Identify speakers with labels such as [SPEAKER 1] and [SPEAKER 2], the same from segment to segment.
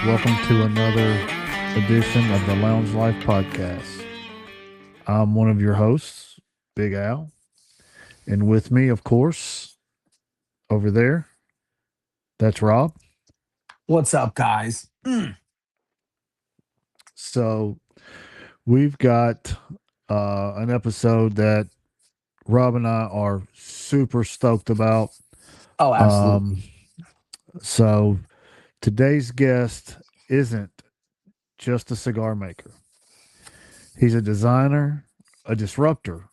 [SPEAKER 1] Welcome to another edition of the Lounge Life Podcast. I'm one of your hosts, Big Al, and with me, of course, over there, that's Rob.
[SPEAKER 2] What's up, guys?
[SPEAKER 1] So we've got an episode that Rob and I are super stoked about.
[SPEAKER 2] Oh,
[SPEAKER 1] Um,
[SPEAKER 2] absolutely.
[SPEAKER 1] so today's guest isn't just a cigar maker. He's a designer, a disruptor,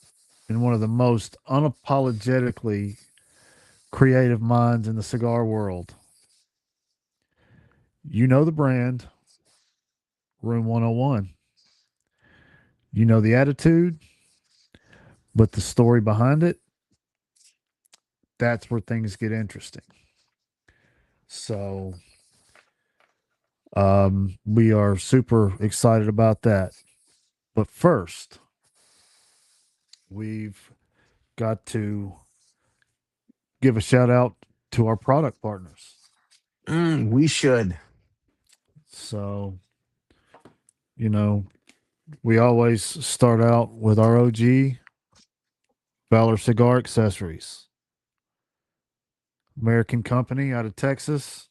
[SPEAKER 1] and one of the most unapologetically creative minds in the cigar world. You know the brand, Room 101. You know the attitude, but the story behind it, that's where things get interesting. So, we are super excited about that. But first, we've got to give a shout out to our product partners.
[SPEAKER 2] We should.
[SPEAKER 1] So, you know, we always start out with our OG, Valor Cigar Accessories, American company out of Texas,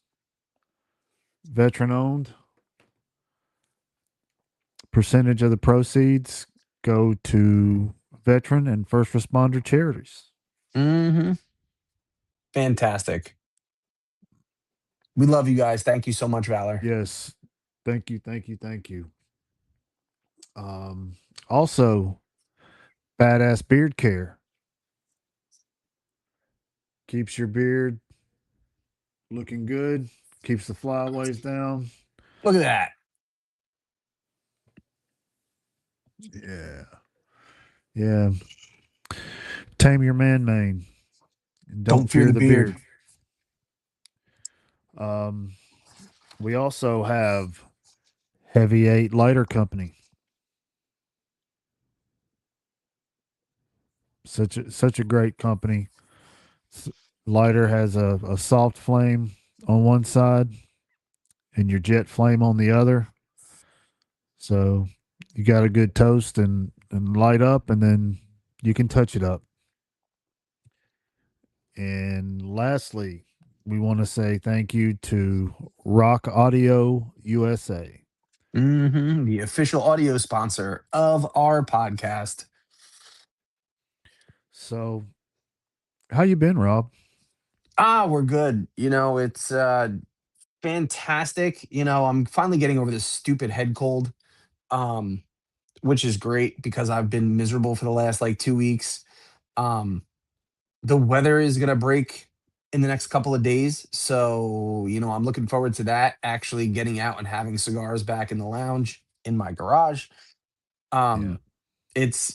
[SPEAKER 1] veteran owned. Percentage of the proceeds go to veteran and first responder charities.
[SPEAKER 2] hmm Fantastic. We love you guys. Thank you so much, Valor.
[SPEAKER 1] Yes. Thank you. Thank you. Thank you. Um, Also, badass beard care keeps your beard looking good, keeps the flyaways down.
[SPEAKER 2] Look at that.
[SPEAKER 1] Yeah. Yeah. Tame your man mane and don't
[SPEAKER 2] Don't fear
[SPEAKER 1] fear
[SPEAKER 2] the
[SPEAKER 1] the
[SPEAKER 2] beard.
[SPEAKER 1] beard. Um, we also have Heavy Eight Lighter Company. Such a great company. Lighter has a soft flame on one side and your jet flame on the other. So you got a good toast and light up, and then you can touch it up. And lastly, we want to say thank you to Rock Audio USA.
[SPEAKER 2] The official audio sponsor of our podcast.
[SPEAKER 1] So, how you been, Rob?
[SPEAKER 2] We're good. It's fantastic. I'm finally getting over this stupid head cold, um, which is great because I've been miserable for the last like 2 weeks. Um, the weather is going to break in the next couple of days. So, I'm looking forward to that, actually getting out and having cigars back in the lounge in my garage.
[SPEAKER 1] Yeah,
[SPEAKER 2] Um, it's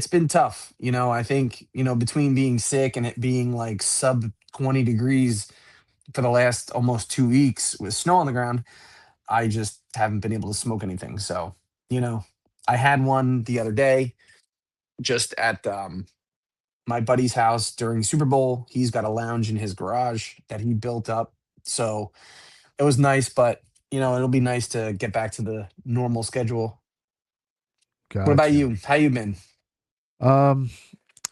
[SPEAKER 2] been tough. I think, between being sick and it being like sub 20 degrees for the last almost 2 weeks with snow on the ground, I just haven't been able to smoke anything. So, you know, I had one the other day just at my buddy's house during Super Bowl. He's got a lounge in his garage that he built up. So it was nice, but it'll be nice to get back to the normal schedule. What about
[SPEAKER 1] gotcha.
[SPEAKER 2] you? How you been?
[SPEAKER 1] Um,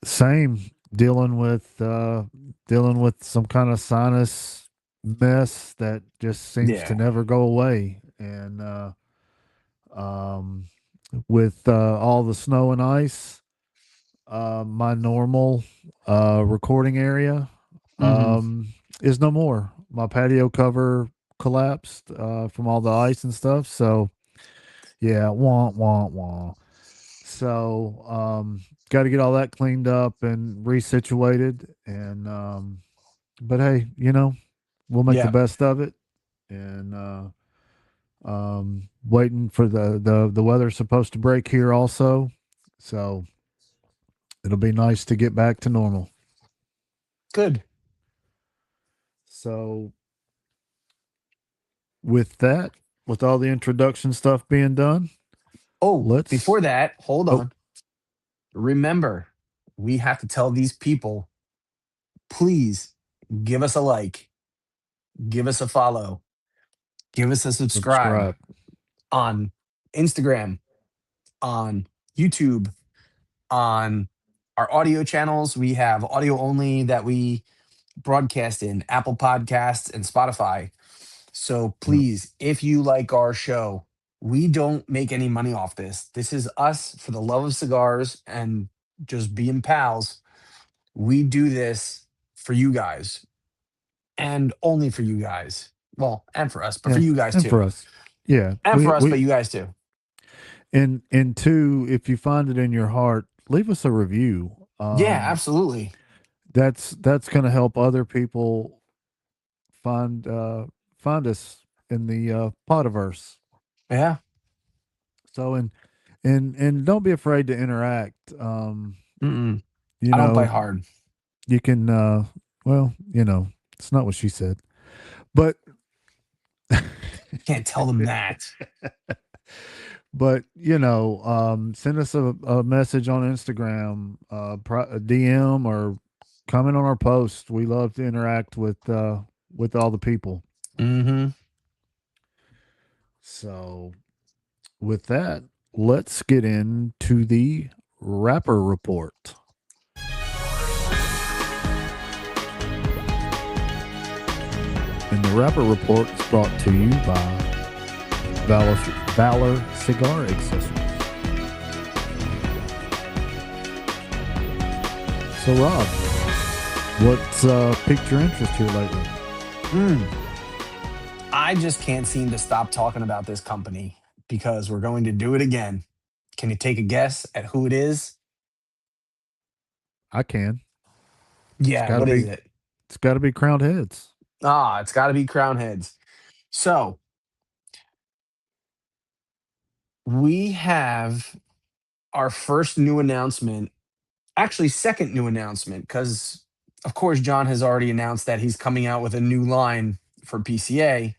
[SPEAKER 1] Same. Dealing with some kind of sinus mess that just seems to
[SPEAKER 2] Yeah.
[SPEAKER 1] never go away, and um, with all the snow and ice, my normal recording area
[SPEAKER 2] hmm
[SPEAKER 1] is no more. My patio cover collapsed from all the ice and stuff. So yeah, wah wah wah. So got to get all that cleaned up and resituated. And but hey, we'll make the
[SPEAKER 2] Yeah.
[SPEAKER 1] best of it. And waiting for the weather's supposed to break here also. So it'll be nice to get back to normal.
[SPEAKER 2] Good.
[SPEAKER 1] So with that, with all the introduction stuff being done,
[SPEAKER 2] Oh,
[SPEAKER 1] let's
[SPEAKER 2] before that, hold
[SPEAKER 1] oh
[SPEAKER 2] on. Remember, we have to tell these people, please give us a like, give us a follow, Give us a subscribe
[SPEAKER 1] subscribe.
[SPEAKER 2] on Instagram, on YouTube, on our audio channels. We have audio only that we broadcast in Apple Podcasts and Spotify. So
[SPEAKER 1] Yep.
[SPEAKER 2] please, if you like our show, we don't make any money off this. This is us for the love of cigars and just being pals. We do this for you guys and only for you guys. Well, and for us, but for
[SPEAKER 1] Yeah.
[SPEAKER 2] you guys
[SPEAKER 1] And
[SPEAKER 2] too.
[SPEAKER 1] for us. Yeah.
[SPEAKER 2] And
[SPEAKER 1] We
[SPEAKER 2] for us,
[SPEAKER 1] we
[SPEAKER 2] but you guys too.
[SPEAKER 1] and two, if you find it in your heart, leave us a review.
[SPEAKER 2] Yeah, absolutely.
[SPEAKER 1] That's gonna help other people find find us in the Podiverse.
[SPEAKER 2] Yeah.
[SPEAKER 1] So and don't be afraid to interact.
[SPEAKER 2] Mm-mm.
[SPEAKER 1] You
[SPEAKER 2] I don't bite
[SPEAKER 1] know,
[SPEAKER 2] hard.
[SPEAKER 1] you can well, it's not what she said. But
[SPEAKER 2] Can't tell them that.
[SPEAKER 1] but send us a message on Instagram, a DM or comment on our post. We love to interact with all the people.
[SPEAKER 2] Hmm.
[SPEAKER 1] So with that, let's get into the rapper report. And the rapper report is brought to you by Valor, Valor Cigar Accessories. So, Rob, what's piqued your interest here lately?
[SPEAKER 2] Mm. I just can't seem to stop talking about this company because we're going to do it again. Can you take a guess at who it is?
[SPEAKER 1] I can. It's
[SPEAKER 2] Yeah,
[SPEAKER 1] got to
[SPEAKER 2] what is
[SPEAKER 1] be.
[SPEAKER 2] it?
[SPEAKER 1] It's got to be Crowned Heads.
[SPEAKER 2] Ah, it's got to be Crown Heads. So we have our first new announcement, actually, second new announcement, because of course, John has already announced that he's coming out with a new line for PCA,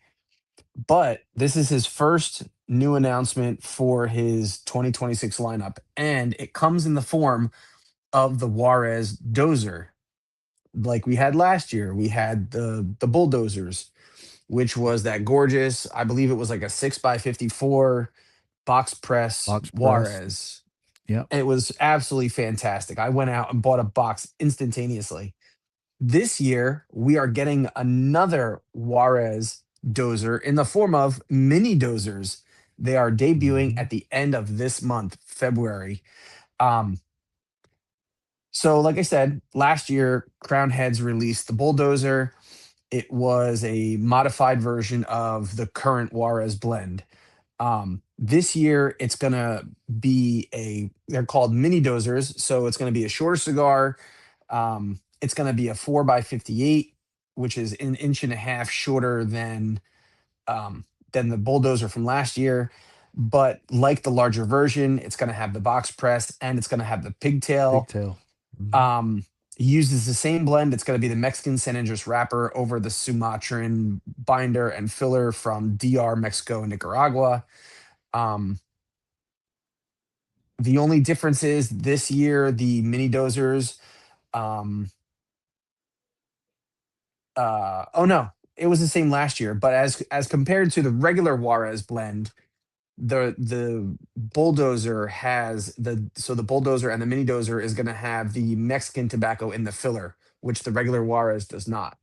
[SPEAKER 2] but this is his first new announcement for his 2026 lineup. And it comes in the form of the Juarez Dozer. Like we had last year, we had the bulldozers, which was that gorgeous. I believe it was like a 6x54 box press
[SPEAKER 1] Box press.
[SPEAKER 2] Juarez.
[SPEAKER 1] Yep.
[SPEAKER 2] It was absolutely fantastic. I went out and bought a box instantaneously. This year, we are getting another Juarez dozer in the form of mini dozers. They are debuting
[SPEAKER 1] Hmm.
[SPEAKER 2] at the end of this month, February. Um, so, like I said, last year, Crown Heads released the Bulldozer. It was a modified version of the current Juarez blend. This year, it's going to be they're called mini dozers. So, it's going to be a shorter cigar. It's going to be a 4x58, which is an inch and a half shorter than the bulldozer from last year. But like the larger version, it's going to have the box press and it's going to have the pigtail.
[SPEAKER 1] Pigtail. Hmm.
[SPEAKER 2] Um, Uses the same blend. It's going to be the Mexican San Andres wrapper over the Sumatran binder and filler from DR, Mexico, and Nicaragua. Um, the only difference is this year the mini dozers. Um, oh no, it was the same last year. But as compared to the regular Juarez blend, the bulldozer has the bulldozer and the mini dozer is going to have the Mexican tobacco in the filler, which the regular Juarez does not.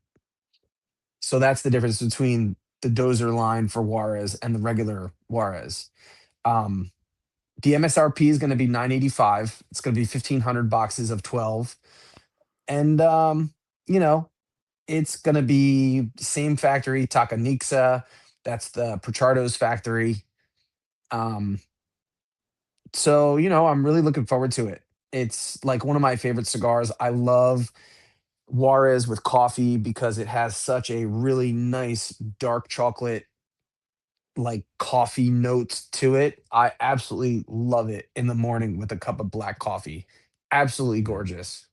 [SPEAKER 2] So that's the difference between the dozer line for Juarez and the regular Juarez. Um, the MSRP is going to be 985. It's going to be 1,500 boxes of 12, and you know it's going to be same factory, Takanixa. That's the Pichardo's factory. Um, so I'm really looking forward to it. It's like one of my favorite cigars. I love Juarez with coffee because it has such a really nice dark chocolate, like coffee notes to it. I absolutely love it in the morning with a cup of black coffee. Absolutely
[SPEAKER 1] Yeah.
[SPEAKER 2] gorgeous.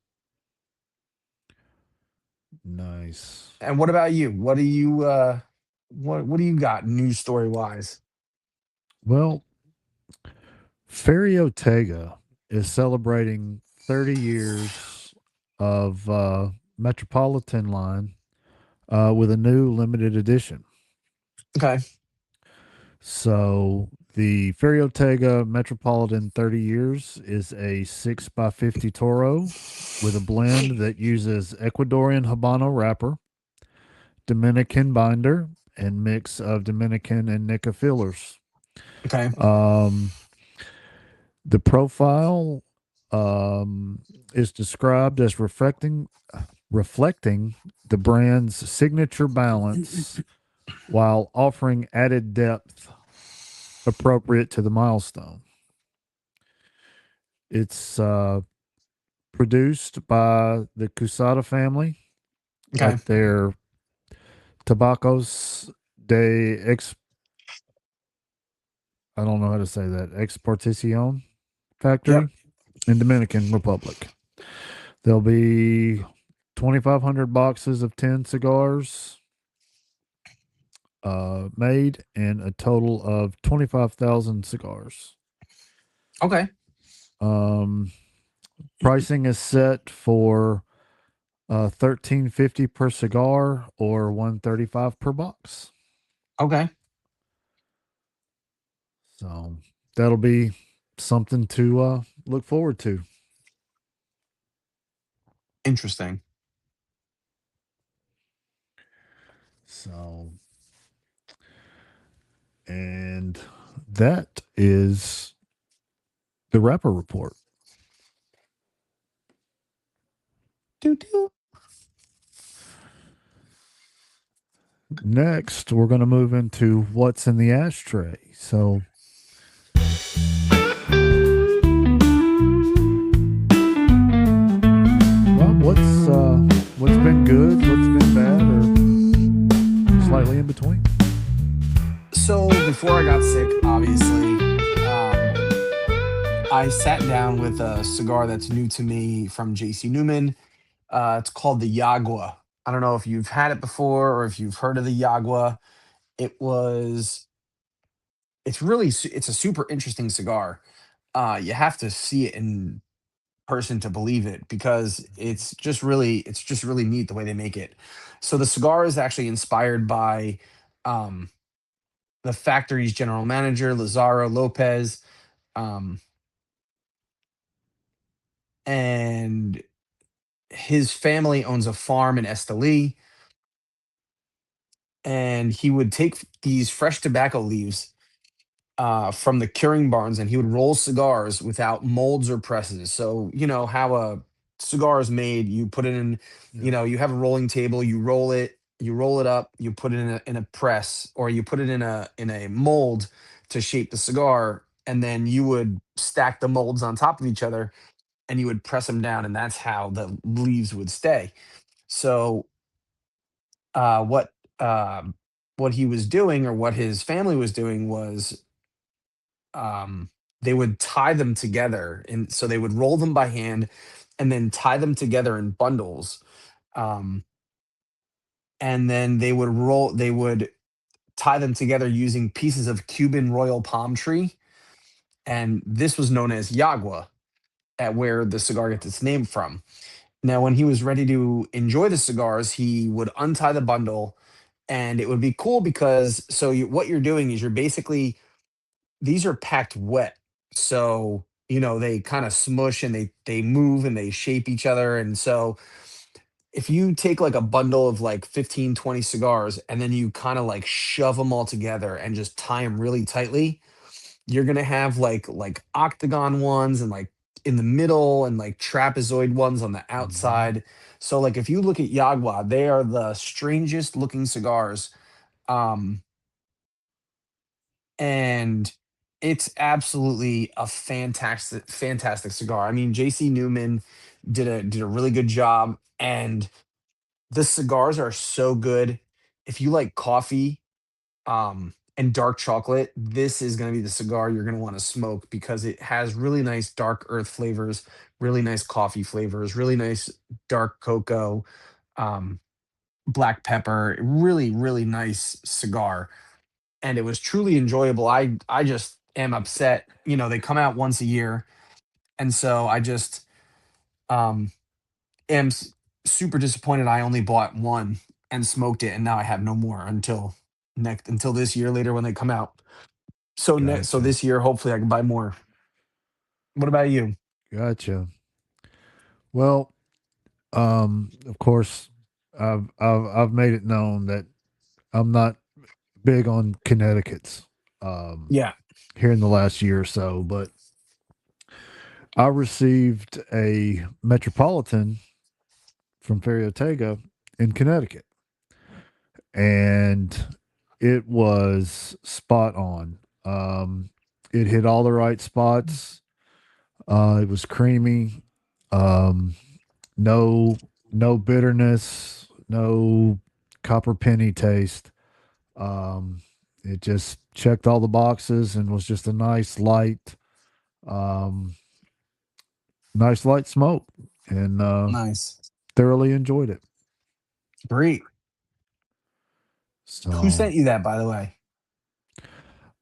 [SPEAKER 1] Nice.
[SPEAKER 2] And what about you? What do you got news story wise?
[SPEAKER 1] Well, Ferry Otega is celebrating 30 years of Metropolitan line with a new limited edition.
[SPEAKER 2] Okay.
[SPEAKER 1] So the Ferriotega Metropolitan 30 years is a 6 by 50 Toro with a blend that uses Ecuadorian Habano wrapper, Dominican binder, and mix of Dominican and Nica fillers.
[SPEAKER 2] Okay.
[SPEAKER 1] Um, the profile is described as reflecting the brand's signature balance while offering added depth appropriate to the milestone. It's produced by the Cusada family
[SPEAKER 2] Okay.
[SPEAKER 1] at their Tabacos de Ex. I don't know how to say that. Exportacion
[SPEAKER 2] Yep.
[SPEAKER 1] factory in Dominican Republic. There'll be 2,500 boxes of 10 cigars made and a total of 25,000 cigars.
[SPEAKER 2] Okay.
[SPEAKER 1] Um, Pricing is set for 13.50 per cigar or 135 per box.
[SPEAKER 2] Okay.
[SPEAKER 1] So that'll be something to look forward to.
[SPEAKER 2] Interesting.
[SPEAKER 1] So, and that is the rapper report.
[SPEAKER 2] Doo doo.
[SPEAKER 1] Next, we're going to move into what's in the ashtray. So, Rob, what's been good, what's been bad, or slightly in between?
[SPEAKER 2] So before I got sick, obviously, I sat down with a cigar that's new to me from JC Newman. It's called the Yagua. I don't know if you've had it before or if you've heard of the Yagua. It was it's a super interesting cigar. You have to see it in person to believe it because it's just really neat the way they make it. So the cigar is actually inspired by um, the factory's general manager Lazaro Lopez, um, and his family owns a farm in Esteli, and he would take these fresh tobacco leaves from the curing barns, and he would roll cigars without molds or presses. So you know how a cigar is made. You put it in,
[SPEAKER 1] Yeah.
[SPEAKER 2] you have a rolling table. You roll it up. You put it in a press, or you put it in a mold to shape the cigar, and then you would stack the molds on top of each other, and you would press them down, and that's how the leaves would stay. So uh, what um, what he was doing, or what his family was doing, was they would tie them together, and so they would roll them by hand and then tie them together in bundles, um, and then they would tie them together using pieces of Cuban royal palm tree, and this was known as Yagua, at where the cigar gets its name from. Now, when he was ready to enjoy the cigars, he would untie the bundle, and it would be cool because what you're doing is you're basically, these are packed wet. So, they kind of smush and they move and they shape each other. And so if you take like a bundle of like 15, 20 cigars and then you kind of like shove them all together and just tie them really tightly, you're gonna have like octagon ones and like in the middle and like trapezoid ones on the
[SPEAKER 1] Mhm.
[SPEAKER 2] outside. So like if you look at Yagua, they are the strangest looking cigars. Um, and it's absolutely a fantastic cigar. I mean, JC Newman did a really good job, and the cigars are so good. If you like coffee and dark chocolate, this is going to be the cigar you're going to want to smoke because it has really nice dark earth flavors, really nice coffee flavors, really nice dark cocoa, um, black pepper. Really nice cigar, and it was truly enjoyable. I just am upset. They come out once a year, and so I just um am super disappointed. I only bought one and smoked it, and now I have no more until this year later when they come out. So
[SPEAKER 1] Gotcha.
[SPEAKER 2] this year, hopefully, I can buy more. What about you?
[SPEAKER 1] Gotcha. Well, of course, I've made it known that I'm not big on Connecticut's um,
[SPEAKER 2] Yeah,
[SPEAKER 1] here in the last year or so, but I received a Metropolitan from Ferriotega in Connecticut, and it was spot on. It hit all the right spots. It was creamy. Um, no, no bitterness. No copper penny taste. Um, it just checked all the boxes and was just a um, nice light smoke, and
[SPEAKER 2] nice,
[SPEAKER 1] thoroughly enjoyed it.
[SPEAKER 2] great. Who
[SPEAKER 1] So,
[SPEAKER 2] sent you that, by the way?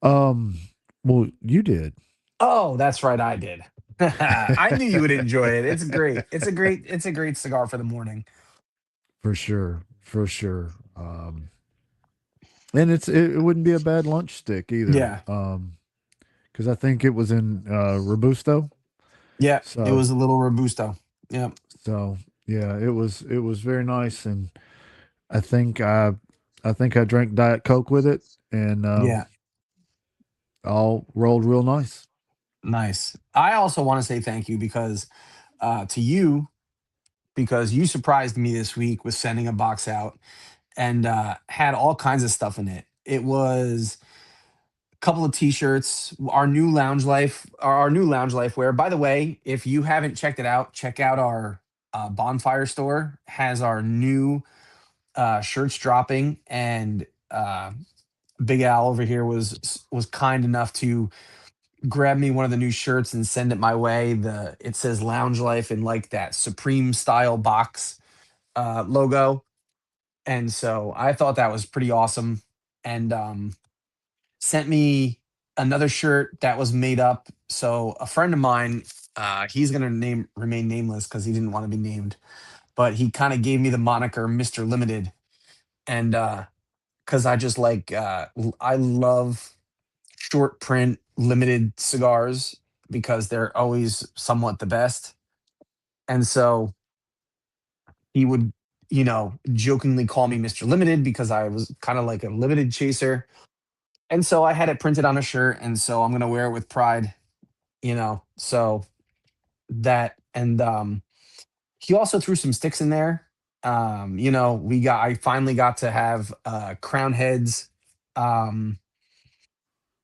[SPEAKER 1] um, well, you did.
[SPEAKER 2] Oh, that's right, I did. I knew you would enjoy it. It's great. It's a great cigar for the morning.
[SPEAKER 1] For sure, for sure. And it wouldn't be a bad lunch stick either.
[SPEAKER 2] Yeah,
[SPEAKER 1] Because I think it was in Robusto.
[SPEAKER 2] yeah. It
[SPEAKER 1] So
[SPEAKER 2] was a little robusto. Yeah,
[SPEAKER 1] so yeah, it was very nice, and I think I I think I drank Diet Coke with it, and
[SPEAKER 2] yeah.
[SPEAKER 1] all rolled real nice.
[SPEAKER 2] Nice. I also want to say thank you because to you because you surprised me this week with sending a box out and had all kinds of stuff in it. It was a couple of t-shirts, our new lounge life wear. By the way, if you haven't checked it out, check out our bonfire store has our new shirts dropping and Big Al over here was kind enough to grab me one of the new shirts and send it my way. The It says Lounge Life in like that Supreme style box logo, and so I thought that was pretty awesome. And sent me another shirt that was made up. So a friend of mine, he's gonna name remain nameless because he didn't want to be named, but he kind of gave me the moniker Mister Limited, and because I just like I love short print limited cigars because they're always somewhat the best. And so he would, jokingly call me Mr. Limited because I was kind of like a limited chaser. And so I had it printed on a shirt. And so I'm going to wear it with pride, So that, and he also threw some sticks in there. I finally got to have Crown Heads, um,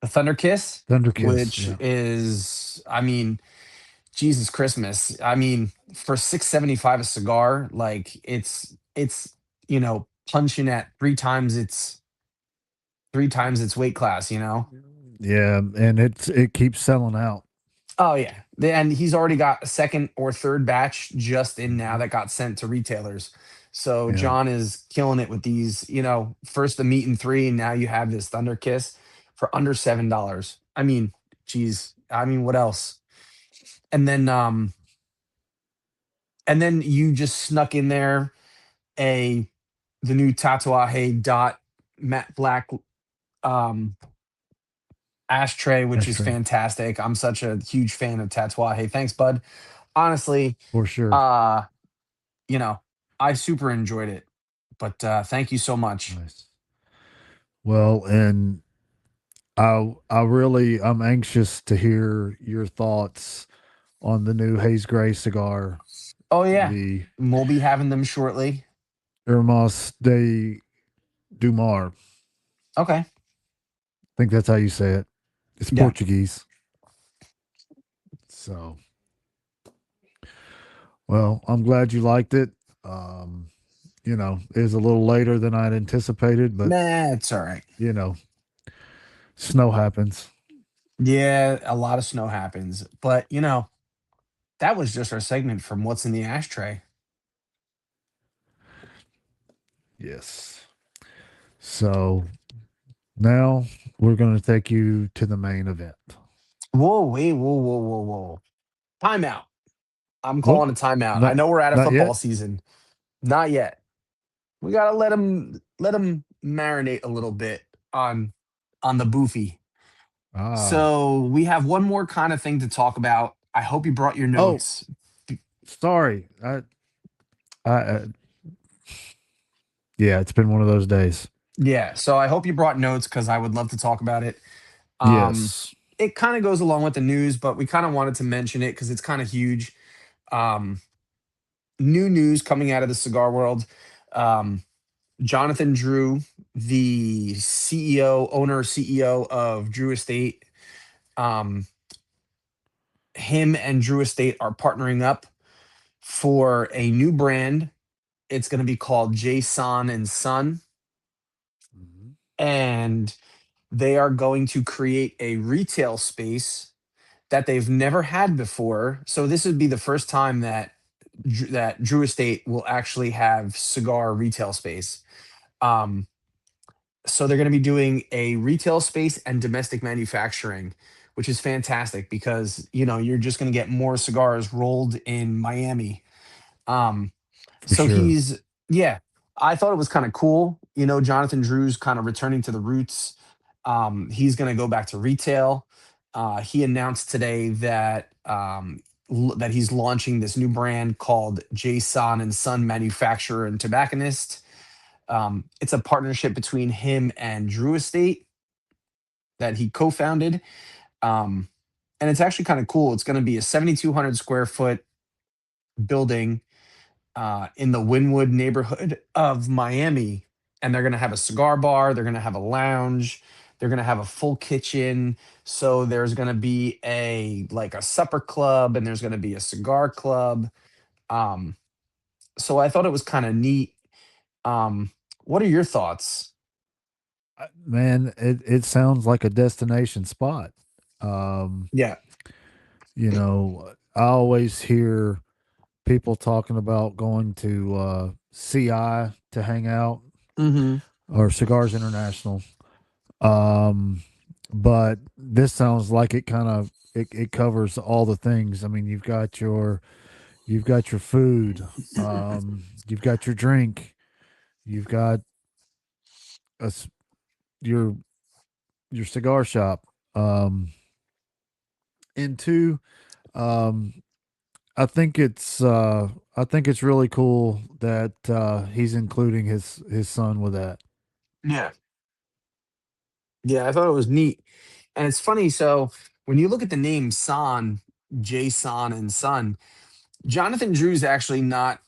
[SPEAKER 2] the Thunder Kiss,
[SPEAKER 1] Thunder Kiss,
[SPEAKER 2] which
[SPEAKER 1] yeah,
[SPEAKER 2] is, I mean, Jesus Christmas. I mean, for 6.75 a cigar, like it's punching at three times its weight class.
[SPEAKER 1] yeah, and it keeps selling out.
[SPEAKER 2] Oh yeah. And he's already got a second or third batch just in now
[SPEAKER 1] Hmm.
[SPEAKER 2] that got sent to retailers. So
[SPEAKER 1] Yeah,
[SPEAKER 2] John is killing it with these, first the meat and three, and now you have this Thunder Kiss for under $7. I mean, geez. I mean, what else? And then you just snuck in there a the new Tatuaje dot matte black um ashtray, which is
[SPEAKER 1] ashtray
[SPEAKER 2] fantastic. I'm such a huge fan of Tatuaje. Thanks, bud. Honestly,
[SPEAKER 1] for sure.
[SPEAKER 2] uh, you know, I super enjoyed it. But thank you so much.
[SPEAKER 1] Nice. Well, and I'm anxious to hear your thoughts on the new Haze Gray cigar,
[SPEAKER 2] Oh yeah.
[SPEAKER 1] the
[SPEAKER 2] We'll be having them shortly.
[SPEAKER 1] Hermas de Dumar.
[SPEAKER 2] Okay.
[SPEAKER 1] I think that's how you say it. It's
[SPEAKER 2] Yeah.
[SPEAKER 1] Portuguese. So, well, I'm glad you liked it. Um, it was a little later than I'd anticipated, but
[SPEAKER 2] Nah, it's all right.
[SPEAKER 1] you know, snow happens.
[SPEAKER 2] Yeah, a lot of snow happens. But that was just our segment from What's in the Ashtray.
[SPEAKER 1] Yes. So now we're going to take you to the main event.
[SPEAKER 2] Whoa, wait, whoa, whoa, whoa, whoa. Timeout. I'm
[SPEAKER 1] Well,
[SPEAKER 2] calling a timeout. I
[SPEAKER 1] not
[SPEAKER 2] know we're out of
[SPEAKER 1] not
[SPEAKER 2] football
[SPEAKER 1] yet.
[SPEAKER 2] season. Not yet. We gotta let them marinate a little bit on the boofy.
[SPEAKER 1] Ah.
[SPEAKER 2] So we have one more kind of thing to talk about. I hope you brought your
[SPEAKER 1] Oh,
[SPEAKER 2] notes.
[SPEAKER 1] sorry. I yeah, it's been one of those days.
[SPEAKER 2] Yeah, so I hope you brought notes because I would love to talk about it. Um,
[SPEAKER 1] Yes.
[SPEAKER 2] it kind of goes along with the news, but we kind of wanted to mention it because it's kind of huge. Um, New news coming out of the cigar world. Um, Jonathan Drew, the CEO of Drew Estate, um, him and Drew Estate are partnering up for a new brand. It's going to be called Jason and Son,
[SPEAKER 1] Mhm.
[SPEAKER 2] and they are going to create a retail space that they've never had before. So this would be the first time that Drew Estate will actually have cigar retail space. Um, so they're going to be doing a retail space and domestic manufacturing, which is fantastic because you're just going to get more cigars rolled in Miami. Um,
[SPEAKER 1] For
[SPEAKER 2] so
[SPEAKER 1] sure.
[SPEAKER 2] yeah, I thought it was kind of cool. Jonathan Drew's kind of returning to the roots. He's going to go back to retail. He announced today that he's launching this new brand called Jason and Son Manufacturer and Tobacconist. It's a partnership between him and Drew Estate that he co-founded. Um, and it's actually kind of cool. It's going to be a 7,200 square foot building in the Wynwood neighborhood of Miami. And they're going to have a cigar bar, they're going to have a lounge, they're going to have a full kitchen. So there's going to be a supper club and there's going to be a cigar club. Um, so I thought it was kind of neat. Um, what are your thoughts?
[SPEAKER 1] Man, it sounds like a destination spot. Um,
[SPEAKER 2] Yeah.
[SPEAKER 1] I always hear people talking about going to CI to hang out
[SPEAKER 2] Mm-hmm.
[SPEAKER 1] or Cigars International. Um, but this sounds like it covers all the things. I mean, you've got your food, you've got your drink, you've got a s your cigar shop. And two, um, I think it's really cool that he's including his son with that.
[SPEAKER 2] Yeah. Yeah, I thought it was neat. And it's funny. So when you look at the name San, Jason and Son, Jonathan Drew's actually not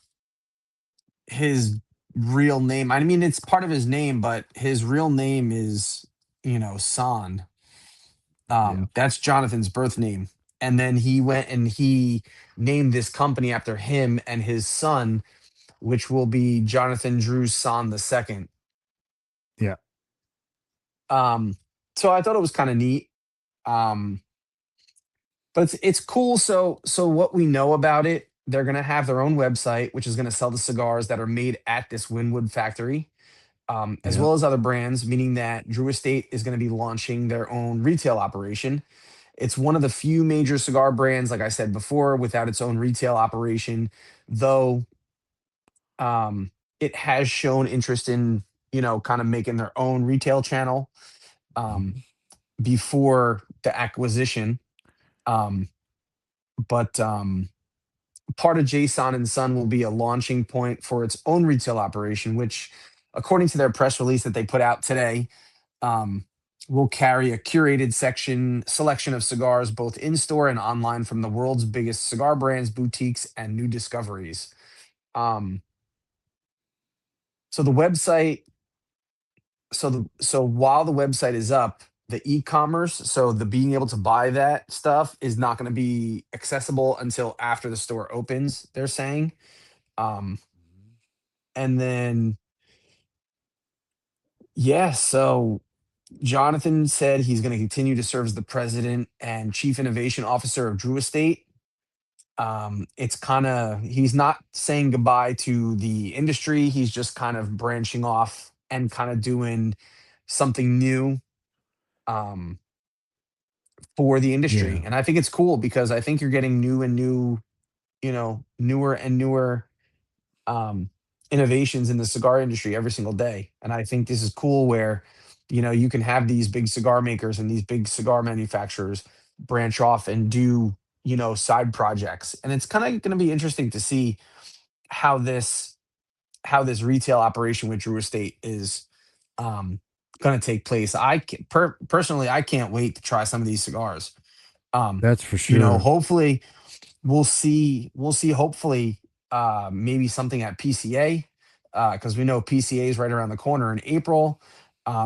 [SPEAKER 2] his real name. I mean, it's part of his name, but his real name is, San.
[SPEAKER 1] Yeah,
[SPEAKER 2] That's Jonathan's birth name. And then he went and he named this company after him and his son, which will be Jonathan Drew San the second.
[SPEAKER 1] yeah,
[SPEAKER 2] Um, so I thought it was kind of neat. Um, but it's cool. So what we know about it, they're gonna have their own website, which is gonna sell the cigars that are made at this Wynwood factory, as
[SPEAKER 1] yeah,
[SPEAKER 2] well as other brands, meaning that Drew Estate is going to be launching their own retail operation. It's one of the few major cigar brands, like I said before, without its own retail operation, though it has shown interest in, kind of making their own retail channel um,
[SPEAKER 1] mhm,
[SPEAKER 2] before the acquisition. Um, but part of Jason and Son will be a launching point for its own retail operation, which, according to their press release that they put out today, um, will carry a curated selection of cigars both in store and online from the world's biggest cigar brands, boutiques, and new discoveries. Um, so the website, so while the website is up, the e-commerce, so the being able to buy that stuff is not going to be accessible until after the store opens. They're saying, um,
[SPEAKER 1] mhm.
[SPEAKER 2] and then yeah, so Jonathan said he's going to continue to serve as the president and chief innovation officer of Drew Estate. It's kind of, he's not saying goodbye to the industry. He's just kind of branching off and kind of doing something new um, for the industry.
[SPEAKER 1] Yeah,
[SPEAKER 2] And I think it's cool because I think you're getting new and new, newer and newer um, innovations in the cigar industry every single day. And I think this is cool where You can have these big cigar makers and these big cigar manufacturers branch off and do, side projects. And it's kind of going to be interesting to see how this retail operation with Drew Estate is going to take place. Personally, I can't wait to try some of these cigars.
[SPEAKER 1] That's for sure.
[SPEAKER 2] Hopefully we'll see hopefully maybe something at PCA, because we know PCA is right around the corner in April,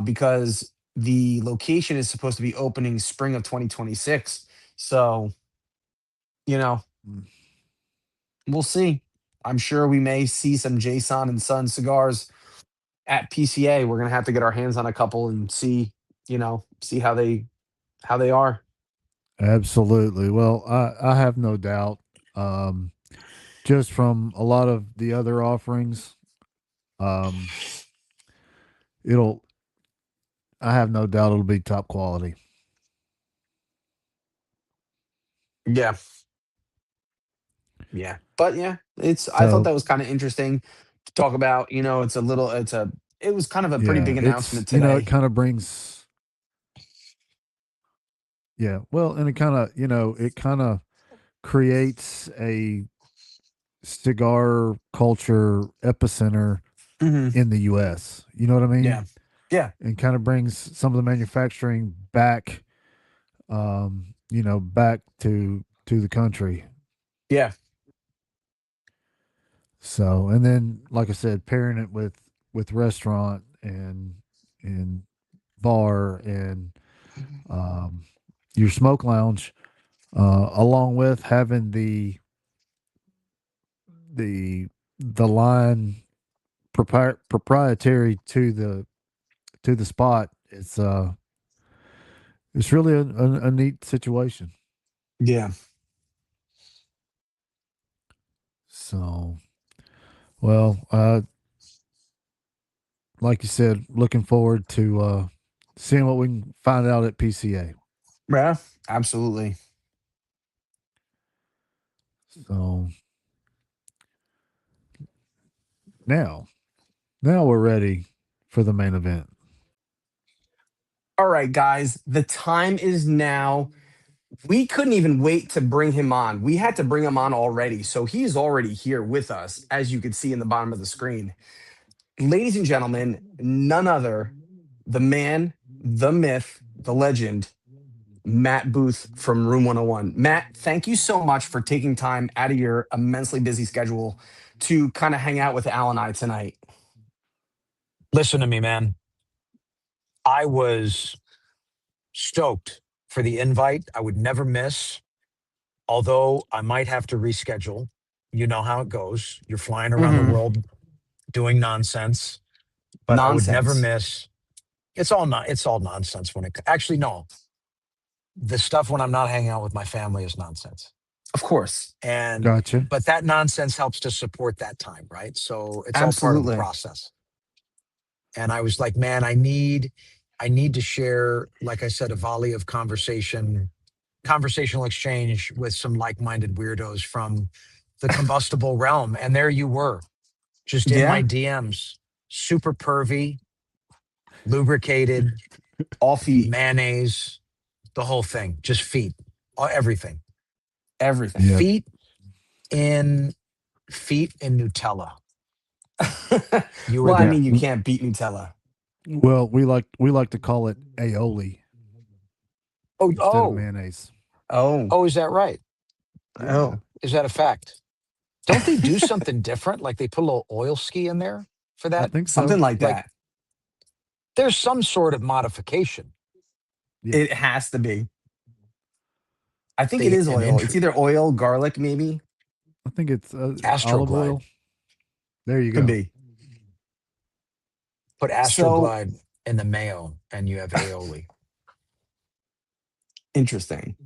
[SPEAKER 2] because the location is supposed to be opening spring of 2026. So, you know,
[SPEAKER 1] Mm.
[SPEAKER 2] we'll see. I'm sure we may see some Jason and Son cigars at PCA. We're gonna have to get our hands on a couple and see how they are.
[SPEAKER 1] Absolutely. Well, I have no doubt. Um, just from a lot of the other offerings, um, it'll. I have no doubt it'll be top quality.
[SPEAKER 2] Yeah, yeah. But yeah, I thought
[SPEAKER 1] So
[SPEAKER 2] that was kind of interesting to talk about. It was kind of a pretty
[SPEAKER 1] yeah,
[SPEAKER 2] big
[SPEAKER 1] it's
[SPEAKER 2] announcement
[SPEAKER 1] it
[SPEAKER 2] today.
[SPEAKER 1] kind of brings. Yeah, well, and it kind of creates a cigar culture epicenter
[SPEAKER 2] Hmm.
[SPEAKER 1] in the U.S. You know what I mean?
[SPEAKER 2] Yeah, yeah,
[SPEAKER 1] And kind of brings some of the manufacturing back, back to the country.
[SPEAKER 2] yeah,
[SPEAKER 1] So, and then, like I said, pairing it with restaurant and bar and um, your smoke lounge, along with having the the line proprietary to the spot. It's really a neat situation.
[SPEAKER 2] yeah.
[SPEAKER 1] So, well, like you said, looking forward to seeing what we can find out at PCA.
[SPEAKER 2] Yeah, absolutely.
[SPEAKER 1] So now, now we're ready for the main event.
[SPEAKER 2] All right, guys, the time is now. We couldn't even wait to bring him on. We had to bring him on already. So he's already here with us, as you can see in the bottom of the screen. Ladies and gentlemen, none other, the man, the myth, the legend, Matt Booth from Room 101. Matt, thank you so much for taking time out of your immensely busy schedule to kind of hang out with Al and I tonight.
[SPEAKER 3] Listen to me, man. I was stoked for the invite. I would never miss, although I might have to reschedule. You know how it goes. You're flying around the
[SPEAKER 2] Hmm.
[SPEAKER 3] world doing nonsense, but I would never
[SPEAKER 2] Nonsense.
[SPEAKER 3] miss. It's all nonsense when it actually no. The stuff when I'm not hanging out with my family is nonsense.
[SPEAKER 2] Of course.
[SPEAKER 3] And
[SPEAKER 1] Gotcha.
[SPEAKER 3] but that nonsense helps to support that time, right? So it's all part of the
[SPEAKER 2] Absolutely.
[SPEAKER 3] process. And I was like, man, I need to share, like I said, a volley of conversational exchange with some like-minded weirdos from the combustible realm. And there you were, just in my
[SPEAKER 2] Yeah.
[SPEAKER 3] DMs, super pervy, lubricated,
[SPEAKER 2] All feet.
[SPEAKER 3] mayonnaise, the whole thing, just feet, everything.
[SPEAKER 2] Everything.
[SPEAKER 1] Yeah.
[SPEAKER 3] Feet in feet in Nutella. You were
[SPEAKER 2] Well, I
[SPEAKER 1] We,
[SPEAKER 2] mean,
[SPEAKER 3] there.
[SPEAKER 2] you can't beat Nutella.
[SPEAKER 1] well, we like to call it aioli
[SPEAKER 3] Oh,
[SPEAKER 1] instead of
[SPEAKER 3] oh,
[SPEAKER 1] mayonnaise.
[SPEAKER 2] Oh,
[SPEAKER 3] oh, is that right?
[SPEAKER 1] Yeah,
[SPEAKER 2] oh,
[SPEAKER 3] Is that a fact? Don't they do something different? Like they put a little oil ski in there for
[SPEAKER 1] I
[SPEAKER 3] that?
[SPEAKER 1] think
[SPEAKER 2] something
[SPEAKER 1] so.
[SPEAKER 2] like
[SPEAKER 3] Like
[SPEAKER 2] that.
[SPEAKER 3] there's some sort of modification.
[SPEAKER 1] Yeah,
[SPEAKER 2] It has to be. I think it
[SPEAKER 3] They
[SPEAKER 2] is
[SPEAKER 3] an
[SPEAKER 2] oil. It's
[SPEAKER 3] intro
[SPEAKER 2] either oil, garlic, maybe.
[SPEAKER 1] I think it's olive
[SPEAKER 3] astroglide.
[SPEAKER 1] oil. There you
[SPEAKER 2] Could
[SPEAKER 1] go.
[SPEAKER 2] be.
[SPEAKER 3] Put
[SPEAKER 2] So
[SPEAKER 3] astroglide in the mayo, and you have aioli.
[SPEAKER 2] interesting.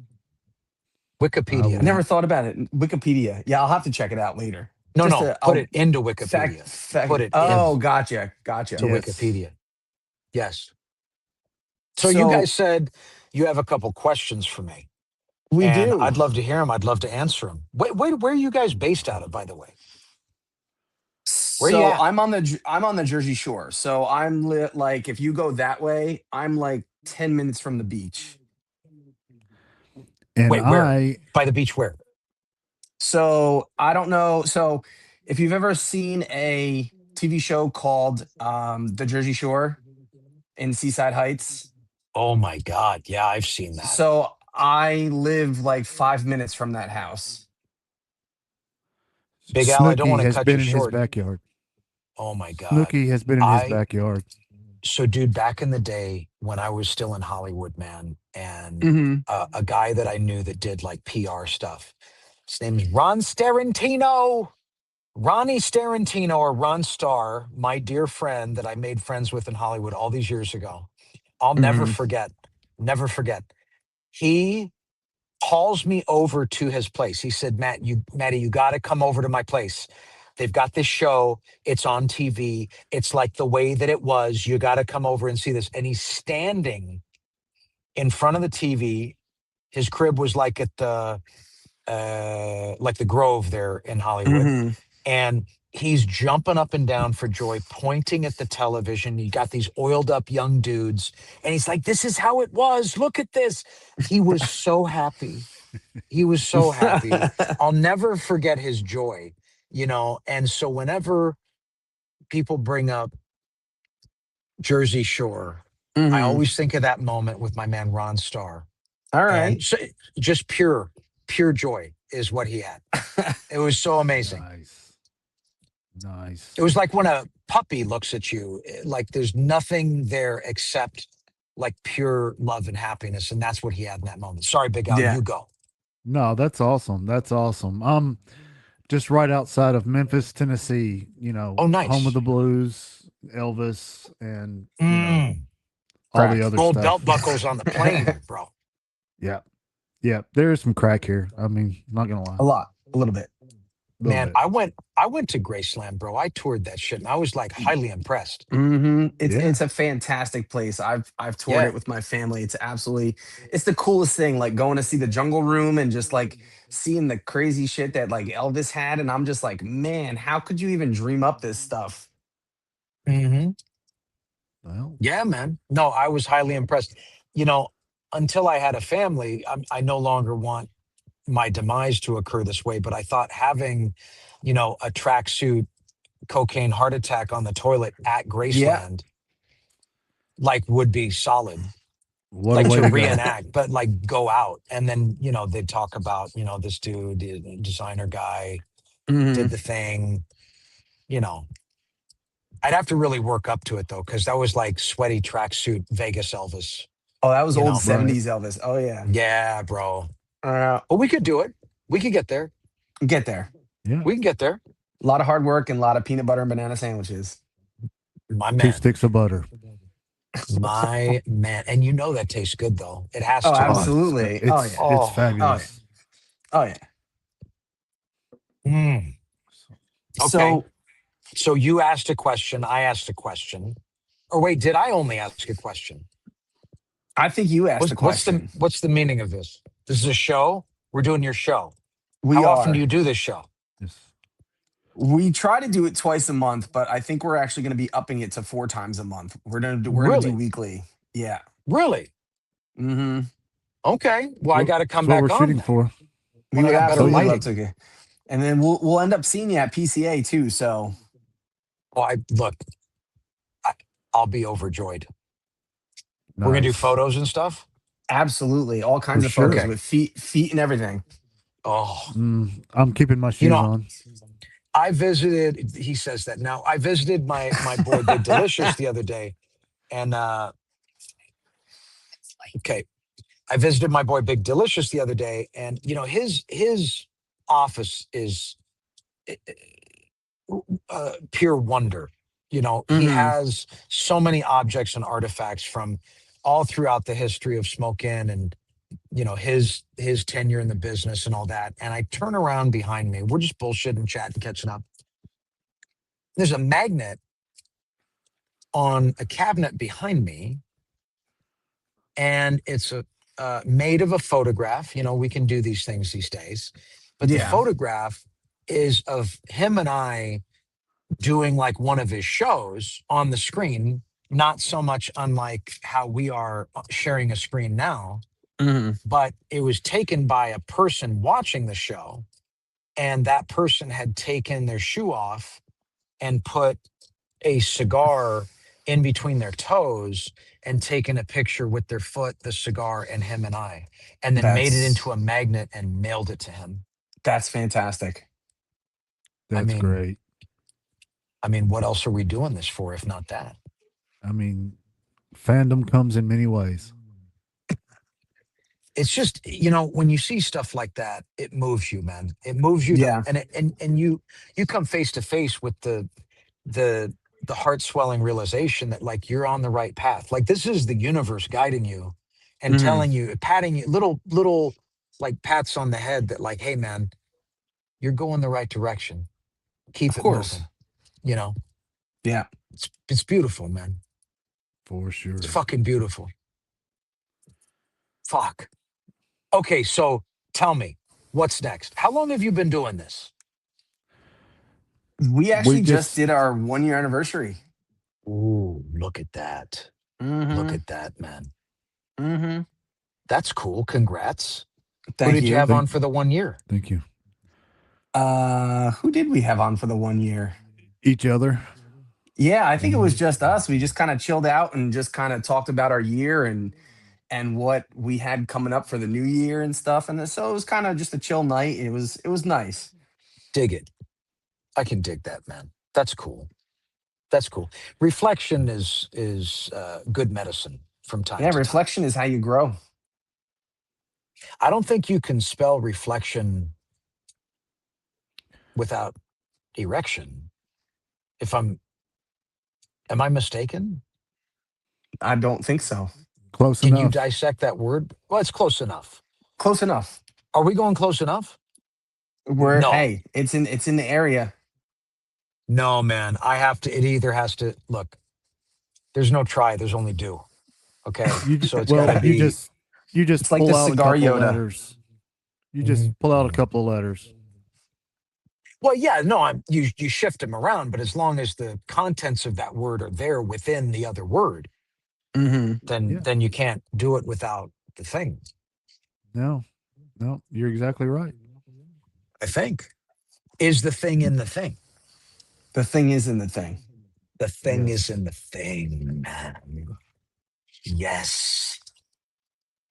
[SPEAKER 1] I
[SPEAKER 3] Wikipedia
[SPEAKER 2] I never
[SPEAKER 1] will.
[SPEAKER 3] that.
[SPEAKER 2] thought about it. Wikipedia. Yeah, I'll have to check it out later.
[SPEAKER 3] No,
[SPEAKER 2] Just
[SPEAKER 3] no.
[SPEAKER 2] to,
[SPEAKER 3] Put
[SPEAKER 2] I'll
[SPEAKER 3] it into
[SPEAKER 2] fact,
[SPEAKER 3] Wikipedia.
[SPEAKER 2] fact.
[SPEAKER 3] Put it in
[SPEAKER 2] Oh, gotcha.
[SPEAKER 3] to
[SPEAKER 2] Gotcha.
[SPEAKER 1] Yes.
[SPEAKER 3] Wikipedia. Yes. So you
[SPEAKER 2] So
[SPEAKER 3] guys said you have a couple questions for me,
[SPEAKER 2] we
[SPEAKER 3] and
[SPEAKER 2] do.
[SPEAKER 3] I'd love to hear them. I'd love to answer them. Wait, where are you guys based out of, by the way? Where you
[SPEAKER 2] So
[SPEAKER 3] at?
[SPEAKER 2] I'm on the Jersey Shore. So like if you go that way, I'm like 10 minutes from the beach.
[SPEAKER 1] And
[SPEAKER 3] Wait, where?
[SPEAKER 1] I
[SPEAKER 3] By the beach? Where?
[SPEAKER 2] So I don't know. So if you've ever seen a TV show called The Jersey Shore in Seaside Heights,
[SPEAKER 3] Oh my God! Yeah, I've seen that.
[SPEAKER 2] so I live like 5 minutes from that house.
[SPEAKER 3] Big Al, I don't
[SPEAKER 1] Snooky
[SPEAKER 3] want to
[SPEAKER 1] has
[SPEAKER 3] cut
[SPEAKER 1] been
[SPEAKER 3] you
[SPEAKER 1] in his
[SPEAKER 3] short.
[SPEAKER 1] backyard.
[SPEAKER 3] Oh my God.
[SPEAKER 1] Snooky has been in his
[SPEAKER 3] I
[SPEAKER 1] backyard.
[SPEAKER 3] So dude, back in the day when I was still in Hollywood, man, and
[SPEAKER 2] Hmm.
[SPEAKER 3] a guy that I knew that did like PR stuff. His name is Ron Starantino. Ronnie Starantino, or Ron Starr, my dear friend that I made friends with in Hollywood all these years ago. I'll never
[SPEAKER 2] Hmm.
[SPEAKER 3] forget. Never forget. He calls me over to his place. He said, Matty, you got to come over to my place. They've got this show. It's on TV. It's like the way that it was. You got to come over and see this. And he's standing in front of the TV. His crib was like the Grove there in Hollywood,
[SPEAKER 2] Hmm.
[SPEAKER 3] and he's jumping up and down for joy, pointing at the television. You got these oiled up young dudes, and he's like, "This is how it was. Look at this." He was so happy. He was so happy. I'll never forget his joy, And so whenever people bring up Jersey Shore, I
[SPEAKER 2] Hmm.
[SPEAKER 3] always think of that moment with my man Ron Starr.
[SPEAKER 2] All
[SPEAKER 3] And
[SPEAKER 2] right.
[SPEAKER 3] so just pure joy is what he had. It was so amazing.
[SPEAKER 1] Nice.
[SPEAKER 3] It
[SPEAKER 1] Nice.
[SPEAKER 3] was like when a puppy looks at you, like there's nothing there except like pure love and happiness. And that's what he had in that moment. Sorry, Big Al,
[SPEAKER 2] Yeah.
[SPEAKER 3] you go.
[SPEAKER 1] No, that's awesome. That's awesome. Just right outside of Memphis, Tennessee,
[SPEAKER 3] Oh,
[SPEAKER 1] home of
[SPEAKER 3] nice.
[SPEAKER 1] the blues, Elvis, and,
[SPEAKER 3] Mm.
[SPEAKER 1] all the
[SPEAKER 2] Crack.
[SPEAKER 1] other
[SPEAKER 3] Gold
[SPEAKER 1] stuff.
[SPEAKER 3] belt buckles on the plane, bro.
[SPEAKER 1] Yeah. Yeah. There is some crack here. I mean, not gonna lie.
[SPEAKER 2] A lot. A little bit.
[SPEAKER 1] A little
[SPEAKER 3] Man,
[SPEAKER 1] bit.
[SPEAKER 3] I went to Graceland, bro. I toured that shit and I was like highly impressed.
[SPEAKER 1] Yeah.
[SPEAKER 2] It's a fantastic place. I've toured it
[SPEAKER 3] Yeah.
[SPEAKER 2] with my family. It's the coolest thing. Like going to see the Jungle Room and just like seeing the crazy shit that like Elvis had, and I'm just like, man, how could you even dream up this stuff?
[SPEAKER 3] Hmm.
[SPEAKER 1] Well,
[SPEAKER 3] Yeah, man. No, I was highly impressed. You know, until I had a family, I no longer want my demise to occur this way. But I thought having, a tracksuit cocaine heart attack on the toilet at
[SPEAKER 2] Yeah.
[SPEAKER 3] Graceland, like would be solid,
[SPEAKER 1] what a
[SPEAKER 3] like
[SPEAKER 1] way
[SPEAKER 3] to
[SPEAKER 1] to go.
[SPEAKER 3] reenact, but like go out. And then, they'd talk about, this dude, the designer guy, did
[SPEAKER 2] Hmm.
[SPEAKER 3] the thing, you know. I'd have to really work up to it though, because that was like sweaty tracksuit Vegas Elvis,
[SPEAKER 2] Oh, that was
[SPEAKER 3] you
[SPEAKER 2] old
[SPEAKER 3] know.
[SPEAKER 1] Right.
[SPEAKER 2] '70s Elvis. Oh yeah.
[SPEAKER 3] Yeah, bro.
[SPEAKER 2] Uh,
[SPEAKER 3] But we could do it. We could get there.
[SPEAKER 2] get there.
[SPEAKER 1] Yeah.
[SPEAKER 3] We can get there.
[SPEAKER 2] A lot of hard work and a lot of peanut butter and banana sandwiches.
[SPEAKER 3] My
[SPEAKER 1] Two
[SPEAKER 3] man.
[SPEAKER 1] sticks of butter.
[SPEAKER 3] My man. And that tastes good though. It has
[SPEAKER 2] Oh,
[SPEAKER 3] to.
[SPEAKER 1] Oh,
[SPEAKER 2] absolutely. Oh yeah.
[SPEAKER 1] it's
[SPEAKER 3] Oh.
[SPEAKER 2] Oh yeah.
[SPEAKER 1] fabulous.
[SPEAKER 2] Oh yeah.
[SPEAKER 3] Mm. Okay.
[SPEAKER 2] So
[SPEAKER 3] So you asked a question. I asked a question. Or wait, did I only ask a question?
[SPEAKER 2] I think you asked the question.
[SPEAKER 3] What's the meaning of this? This is a show. We're doing your show.
[SPEAKER 2] We
[SPEAKER 3] How often do
[SPEAKER 2] are.
[SPEAKER 3] you do this show?
[SPEAKER 1] Yes.
[SPEAKER 2] We try to do it twice a month, but I think we're actually going to be upping it to 4 times a month. We're gonna do
[SPEAKER 3] Really?
[SPEAKER 2] weekly. Yeah.
[SPEAKER 3] Really?
[SPEAKER 2] Hmm.
[SPEAKER 3] Okay. Well, I got to
[SPEAKER 1] That's
[SPEAKER 3] come
[SPEAKER 1] what
[SPEAKER 3] back
[SPEAKER 1] we're
[SPEAKER 3] on
[SPEAKER 1] shooting
[SPEAKER 3] then
[SPEAKER 1] for.
[SPEAKER 2] We
[SPEAKER 3] when I
[SPEAKER 2] would
[SPEAKER 3] got better
[SPEAKER 1] Oh
[SPEAKER 2] absolutely
[SPEAKER 1] yeah.
[SPEAKER 2] love
[SPEAKER 3] lighting.
[SPEAKER 2] to get, and then we'll end up seeing you at PCA too. So
[SPEAKER 3] Oh, I look. I, I'll be overjoyed. We're gonna do
[SPEAKER 1] Nice.
[SPEAKER 3] photos and stuff.
[SPEAKER 2] absolutely, all
[SPEAKER 1] For
[SPEAKER 2] kinds of photos
[SPEAKER 1] sure.
[SPEAKER 3] Okay.
[SPEAKER 2] with feet and everything.
[SPEAKER 3] Oh,
[SPEAKER 1] I'm keeping my
[SPEAKER 3] you
[SPEAKER 1] shoes
[SPEAKER 3] know,
[SPEAKER 1] on.
[SPEAKER 3] I visited. He says that now. I visited my boy Big Delicious the other day, and okay, I visited my boy Big Delicious the other day, and his office is pure wonder. He
[SPEAKER 2] Hmm.
[SPEAKER 3] has so many objects and artifacts from all throughout the history of Smoke Inn, and his tenure in the business and all that. And I turn around behind me. We're just bullshitting, chatting, catching up. There's a magnet on a cabinet behind me, and it's made of a photograph. We can do these things these days, but the
[SPEAKER 2] Yeah.
[SPEAKER 3] photograph is of him and I doing like one of his shows on the screen, not so much unlike how we are sharing a screen now,
[SPEAKER 2] Hmm.
[SPEAKER 3] but it was taken by a person watching the show, and that person had taken their shoe off and put a cigar in between their toes and taken a picture with their foot, the cigar, and him and I, and then made it
[SPEAKER 2] That's
[SPEAKER 3] into a magnet and mailed it to him.
[SPEAKER 2] that's fantastic.
[SPEAKER 3] I
[SPEAKER 1] That's
[SPEAKER 3] mean,
[SPEAKER 1] great.
[SPEAKER 3] what else are we doing this for if not that?
[SPEAKER 1] I mean, fandom comes in many ways.
[SPEAKER 3] It's just, when you see stuff like that, it moves you, man. It moves you to,
[SPEAKER 2] Yeah.
[SPEAKER 3] and you come face to face with the the heart swelling realization that like you're on the right path. Like this is the universe guiding you and
[SPEAKER 2] Hmm.
[SPEAKER 3] telling you, patting you, little like pats on the head that like, hey man, you're going the right direction. Keep
[SPEAKER 2] Of
[SPEAKER 3] it
[SPEAKER 2] course.
[SPEAKER 3] moving. You know,
[SPEAKER 2] Yeah.
[SPEAKER 3] it's beautiful, man.
[SPEAKER 1] For
[SPEAKER 3] It's
[SPEAKER 1] sure.
[SPEAKER 3] fucking beautiful. Fuck. Okay, so tell me, what's next? How long have you been doing this?
[SPEAKER 2] We
[SPEAKER 1] We
[SPEAKER 2] actually just
[SPEAKER 1] just
[SPEAKER 2] did our 1 year anniversary.
[SPEAKER 3] Ooh, look at that. Look
[SPEAKER 2] Hmm.
[SPEAKER 3] at that, man.
[SPEAKER 2] Hmm.
[SPEAKER 3] That's cool. Congrats. Who
[SPEAKER 2] Thank
[SPEAKER 3] did you
[SPEAKER 2] you.
[SPEAKER 3] have
[SPEAKER 1] thank
[SPEAKER 3] on for the 1 year?
[SPEAKER 1] thank you.
[SPEAKER 2] Who did we have on for the 1 year?
[SPEAKER 1] Each other.
[SPEAKER 2] Yeah, I think it was
[SPEAKER 1] And
[SPEAKER 2] just us. We just kind of chilled out and just kind of talked about our year and what we had coming up for the new year and stuff. And so it was kind of just a chill night. It was nice.
[SPEAKER 3] Dig it. I can dig that, man. That's cool. That's cool. Reflection is good medicine from time
[SPEAKER 2] Yeah,
[SPEAKER 3] to time.
[SPEAKER 2] reflection is how you grow.
[SPEAKER 3] I don't think you can spell reflection without erection. If I'm, am I mistaken?
[SPEAKER 2] I don't think so.
[SPEAKER 1] close
[SPEAKER 3] Can you
[SPEAKER 1] enough.
[SPEAKER 3] dissect that word? Well, it's close enough.
[SPEAKER 2] Close enough.
[SPEAKER 3] Are we going close enough?
[SPEAKER 2] We're
[SPEAKER 3] No,
[SPEAKER 2] hey, it's in the area.
[SPEAKER 3] no, man. I have to. It either has to look. There's no try. There's only do. Okay, so it's got
[SPEAKER 1] Well,
[SPEAKER 3] to be.
[SPEAKER 1] you just
[SPEAKER 2] It's like the
[SPEAKER 1] pull out a
[SPEAKER 2] cigar
[SPEAKER 1] couple of
[SPEAKER 2] Yoda.
[SPEAKER 1] letters. You just pull out a couple of letters.
[SPEAKER 3] Well, yeah, no, you shift them around, but as long as the contents of that word are there within the other word,
[SPEAKER 2] Hmm.
[SPEAKER 3] then
[SPEAKER 1] Yeah.
[SPEAKER 3] you can't do it without the thing.
[SPEAKER 1] No. No, you're exactly right.
[SPEAKER 3] I think is the thing in the thing.
[SPEAKER 2] The thing is in the thing.
[SPEAKER 3] The thing is
[SPEAKER 1] Yes.
[SPEAKER 3] in the thing, man. Yes.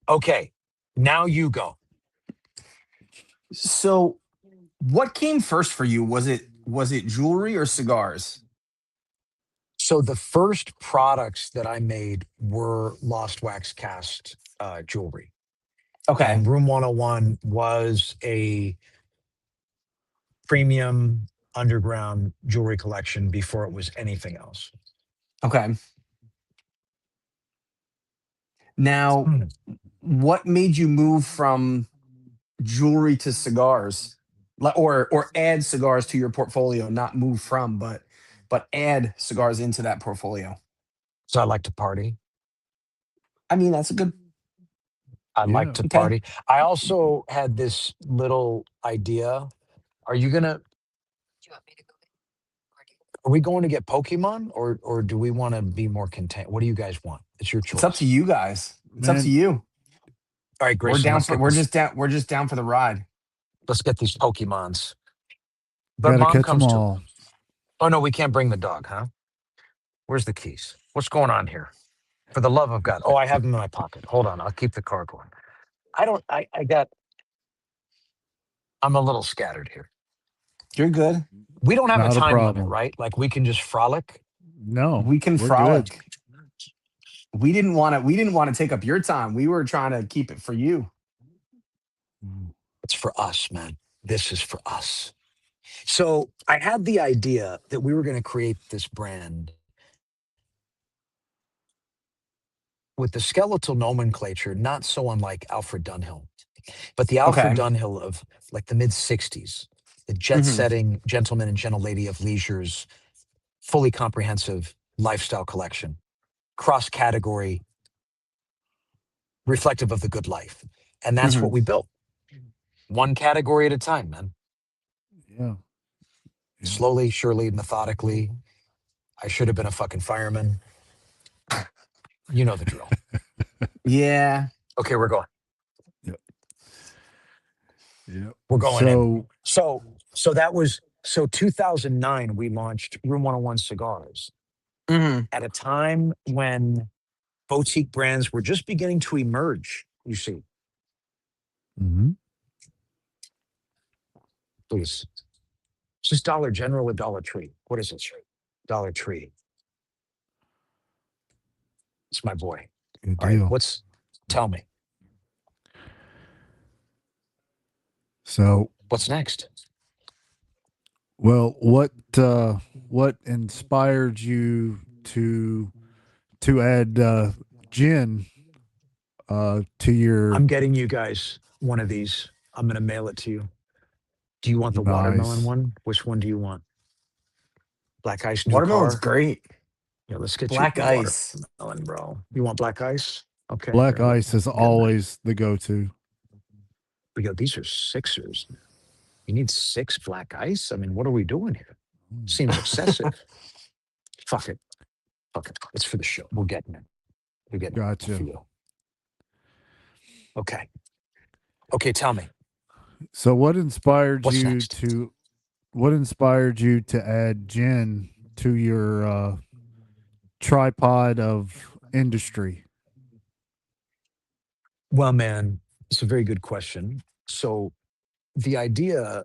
[SPEAKER 3] Okay, now you go.
[SPEAKER 2] So what came first for you? Was it jewelry or cigars?
[SPEAKER 3] So the first products that I made were lost wax cast jewelry,
[SPEAKER 2] Okay.
[SPEAKER 3] and Room 101 was a premium underground jewelry collection before it was anything else.
[SPEAKER 2] Okay. Now,
[SPEAKER 3] Hmm.
[SPEAKER 2] what made you move from jewelry to cigars? Or add cigars to your portfolio, not move from, but add cigars into that portfolio.
[SPEAKER 3] So I like to party.
[SPEAKER 2] I mean, that's a good.
[SPEAKER 3] I like
[SPEAKER 1] Yeah.
[SPEAKER 3] to
[SPEAKER 2] Okay.
[SPEAKER 3] party. I also had this little idea. Are you gonna? Are we going to get Pokemon, or do we want to be more content? What do you guys want? It's your
[SPEAKER 2] It's up to
[SPEAKER 3] choice.
[SPEAKER 2] you guys. It's up to
[SPEAKER 1] Man,
[SPEAKER 2] you.
[SPEAKER 3] All right,
[SPEAKER 2] We're
[SPEAKER 3] Grayson.
[SPEAKER 2] down for we're just down for the ride.
[SPEAKER 3] Let's get these Pokemons. But
[SPEAKER 1] got to
[SPEAKER 3] mom
[SPEAKER 1] catch them
[SPEAKER 3] comes to.
[SPEAKER 1] all.
[SPEAKER 3] Oh no, we can't bring the dog, huh? Where's the keys? What's going on here? For the love of God! Oh, I have them in my pocket. Hold on, I'll keep the car going. I don't. I got. I'm a little scattered here.
[SPEAKER 2] You're good.
[SPEAKER 3] We don't have a
[SPEAKER 1] Not a
[SPEAKER 3] time limit,
[SPEAKER 1] problem.
[SPEAKER 3] right? Like we can just frolic.
[SPEAKER 1] No,
[SPEAKER 2] We can
[SPEAKER 1] we're good.
[SPEAKER 2] frolic. We didn't want to take up your time. We were trying to keep it for you.
[SPEAKER 3] It's for us, man. This is for us. So I had the idea that we were going to create this brand with the skeletal nomenclature, not so unlike Alfred Dunhill, but the Alfred
[SPEAKER 2] Okay.
[SPEAKER 3] Dunhill of like the mid 60s, the jet
[SPEAKER 2] Hmm.
[SPEAKER 3] setting gentleman and gentle lady of leisure's fully comprehensive lifestyle collection, cross category, reflective of the good life. And that's
[SPEAKER 2] Hmm.
[SPEAKER 3] what we built, one category at a time, man.
[SPEAKER 1] Yeah. Yeah.
[SPEAKER 3] slowly, surely, methodically. I should have been a fucking fireman. You know the drill.
[SPEAKER 2] Yeah.
[SPEAKER 3] Okay, we're going.
[SPEAKER 1] Yep. Yep.
[SPEAKER 3] We're going in.
[SPEAKER 1] So,
[SPEAKER 3] So that was so 2009. We launched Room 101 Cigars
[SPEAKER 2] Hmm.
[SPEAKER 3] at a time when boutique brands were just beginning to emerge. You see,
[SPEAKER 1] mhm.
[SPEAKER 3] please. Is this Dollar General or Dollar Tree? What is it? Dollar Tree. It's my boy.
[SPEAKER 1] Good
[SPEAKER 3] All right.
[SPEAKER 1] deal.
[SPEAKER 3] Tell me,
[SPEAKER 1] So,
[SPEAKER 3] what's next?
[SPEAKER 1] well, what inspired you to add gin to your
[SPEAKER 3] I'm getting you guys one of these. I'm going to mail it to you. Do you want the watermelon
[SPEAKER 1] nice
[SPEAKER 3] one? Which one do you want? Black Ice New
[SPEAKER 2] Watermelon's
[SPEAKER 3] Car?
[SPEAKER 2] great.
[SPEAKER 3] Yeah, let's get you
[SPEAKER 2] Black ice.
[SPEAKER 3] watermelon, bro. You want black ice? Okay,
[SPEAKER 1] black
[SPEAKER 3] here,
[SPEAKER 1] ice is
[SPEAKER 3] I'm getting that.
[SPEAKER 1] always the go-to.
[SPEAKER 3] We go, these are sixers. You need six black ice? I mean, what are we doing here?
[SPEAKER 1] Mm,
[SPEAKER 3] Seems excessive. Fuck it. Fuck it. It's for the show. We're getting it. We're getting it for
[SPEAKER 1] gotcha.
[SPEAKER 3] you. Okay. Okay, tell me.
[SPEAKER 1] So
[SPEAKER 3] What's next?
[SPEAKER 1] what inspired you to add gin to your tripod of industry?
[SPEAKER 3] Well, man, it's a very good question. So the idea,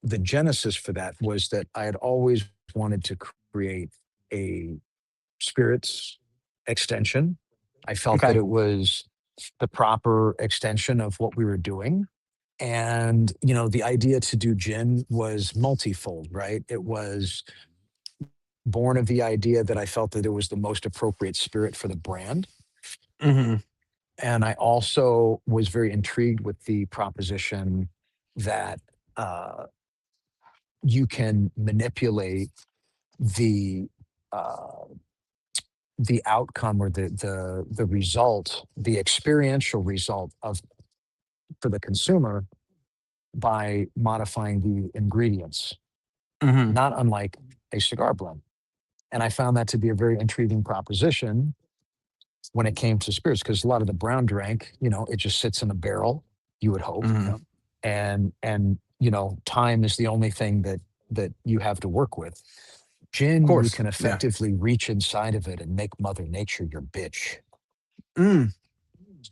[SPEAKER 3] the genesis for that was that I had always wanted to create a spirits extension. I felt that
[SPEAKER 2] Okay.
[SPEAKER 3] it was the proper extension of what we were doing. And, the idea to do gin was multifold, right? It was born of the idea that I felt that it was the most appropriate spirit for the brand.
[SPEAKER 2] Hmm.
[SPEAKER 3] And I also was very intrigued with the proposition that uh, you can manipulate the uh, the outcome or the result, the experiential result of for the consumer by modifying the ingredients,
[SPEAKER 2] Hmm.
[SPEAKER 3] not unlike a cigar blend. And I found that to be a very intriguing proposition when it came to spirits, because a lot of the brown drank, it just sits in a barrel, you would hope.
[SPEAKER 2] Hmm.
[SPEAKER 3] And time is the only thing that you have to work with.
[SPEAKER 2] Of
[SPEAKER 3] Gin, you
[SPEAKER 2] course.
[SPEAKER 3] can
[SPEAKER 2] Yeah.
[SPEAKER 3] effectively reach inside of it and make Mother Nature your bitch.
[SPEAKER 2] Mm.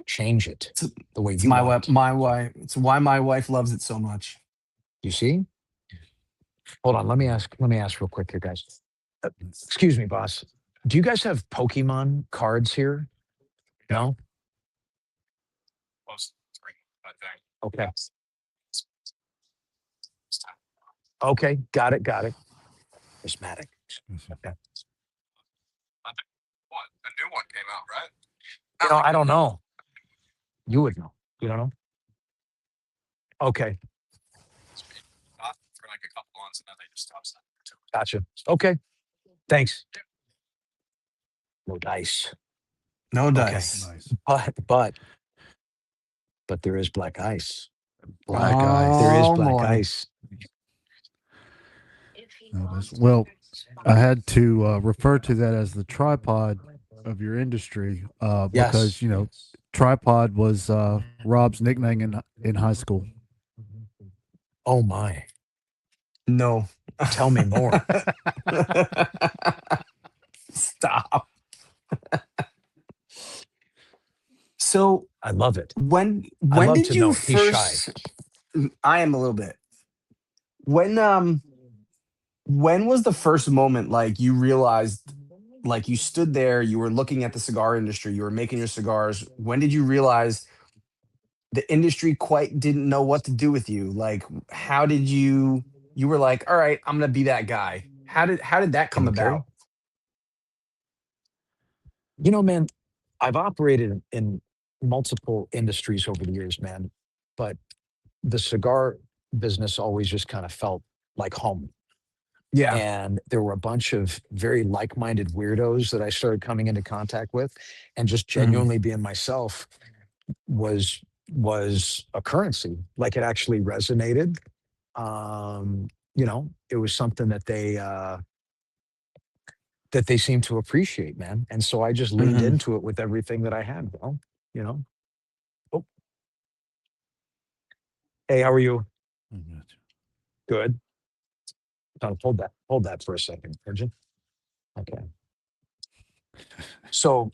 [SPEAKER 3] Change it
[SPEAKER 2] It's,
[SPEAKER 3] the way
[SPEAKER 2] it's
[SPEAKER 3] you
[SPEAKER 2] my
[SPEAKER 3] want
[SPEAKER 2] wife.
[SPEAKER 3] it.
[SPEAKER 2] My wife. It's why my wife loves it so much.
[SPEAKER 3] You see? Hold on. Let me ask real quick here, guys. Uh, Excuse me, boss. Do you guys have Pokemon cards here? No? Okay. Okay. Got it. Got it. Prismatic. Okay. I don't know. You would know. You don't know? Okay. Gotcha. Okay. Thanks. No dice.
[SPEAKER 2] No
[SPEAKER 3] Okay.
[SPEAKER 2] dice.
[SPEAKER 1] Nice.
[SPEAKER 3] But there is black ice.
[SPEAKER 1] Black ice.
[SPEAKER 3] There is
[SPEAKER 2] Oh
[SPEAKER 3] black
[SPEAKER 2] boy.
[SPEAKER 3] ice.
[SPEAKER 1] Well, I had to refer to that as the tripod of your industry because
[SPEAKER 3] Yes.
[SPEAKER 1] tripod was Rob's nickname in high school.
[SPEAKER 3] Oh my.
[SPEAKER 2] No.
[SPEAKER 3] Tell me more.
[SPEAKER 2] Stop. So
[SPEAKER 3] I love it.
[SPEAKER 2] when
[SPEAKER 3] I
[SPEAKER 2] when
[SPEAKER 3] love
[SPEAKER 2] did
[SPEAKER 3] to
[SPEAKER 2] you
[SPEAKER 3] know it. He's shy.
[SPEAKER 2] first? I am a little bit. When was the first moment like you realized, like you stood there, you were looking at the cigar industry, you were making your cigars. When did you realize the industry quite didn't know what to do with you? Like how did you were like, all right, I'm gonna be that guy. How did that come
[SPEAKER 3] Okay.
[SPEAKER 2] about?
[SPEAKER 3] Man, I've operated in multiple industries over the years, man, but the cigar business always just kind of felt like home.
[SPEAKER 2] Yeah.
[SPEAKER 3] And there were a bunch of very like-minded weirdos that I started coming into contact with, and just
[SPEAKER 2] Mhm.
[SPEAKER 3] genuinely being myself was was a currency. Like, it actually resonated. it was something that they seem to appreciate, man. And so I just leaned
[SPEAKER 2] Hmm.
[SPEAKER 3] into it with everything that I had, bro. You know. Oh, hey, how are you?
[SPEAKER 1] I got
[SPEAKER 3] Good. Hold that for a second, Virgin. Okay. So,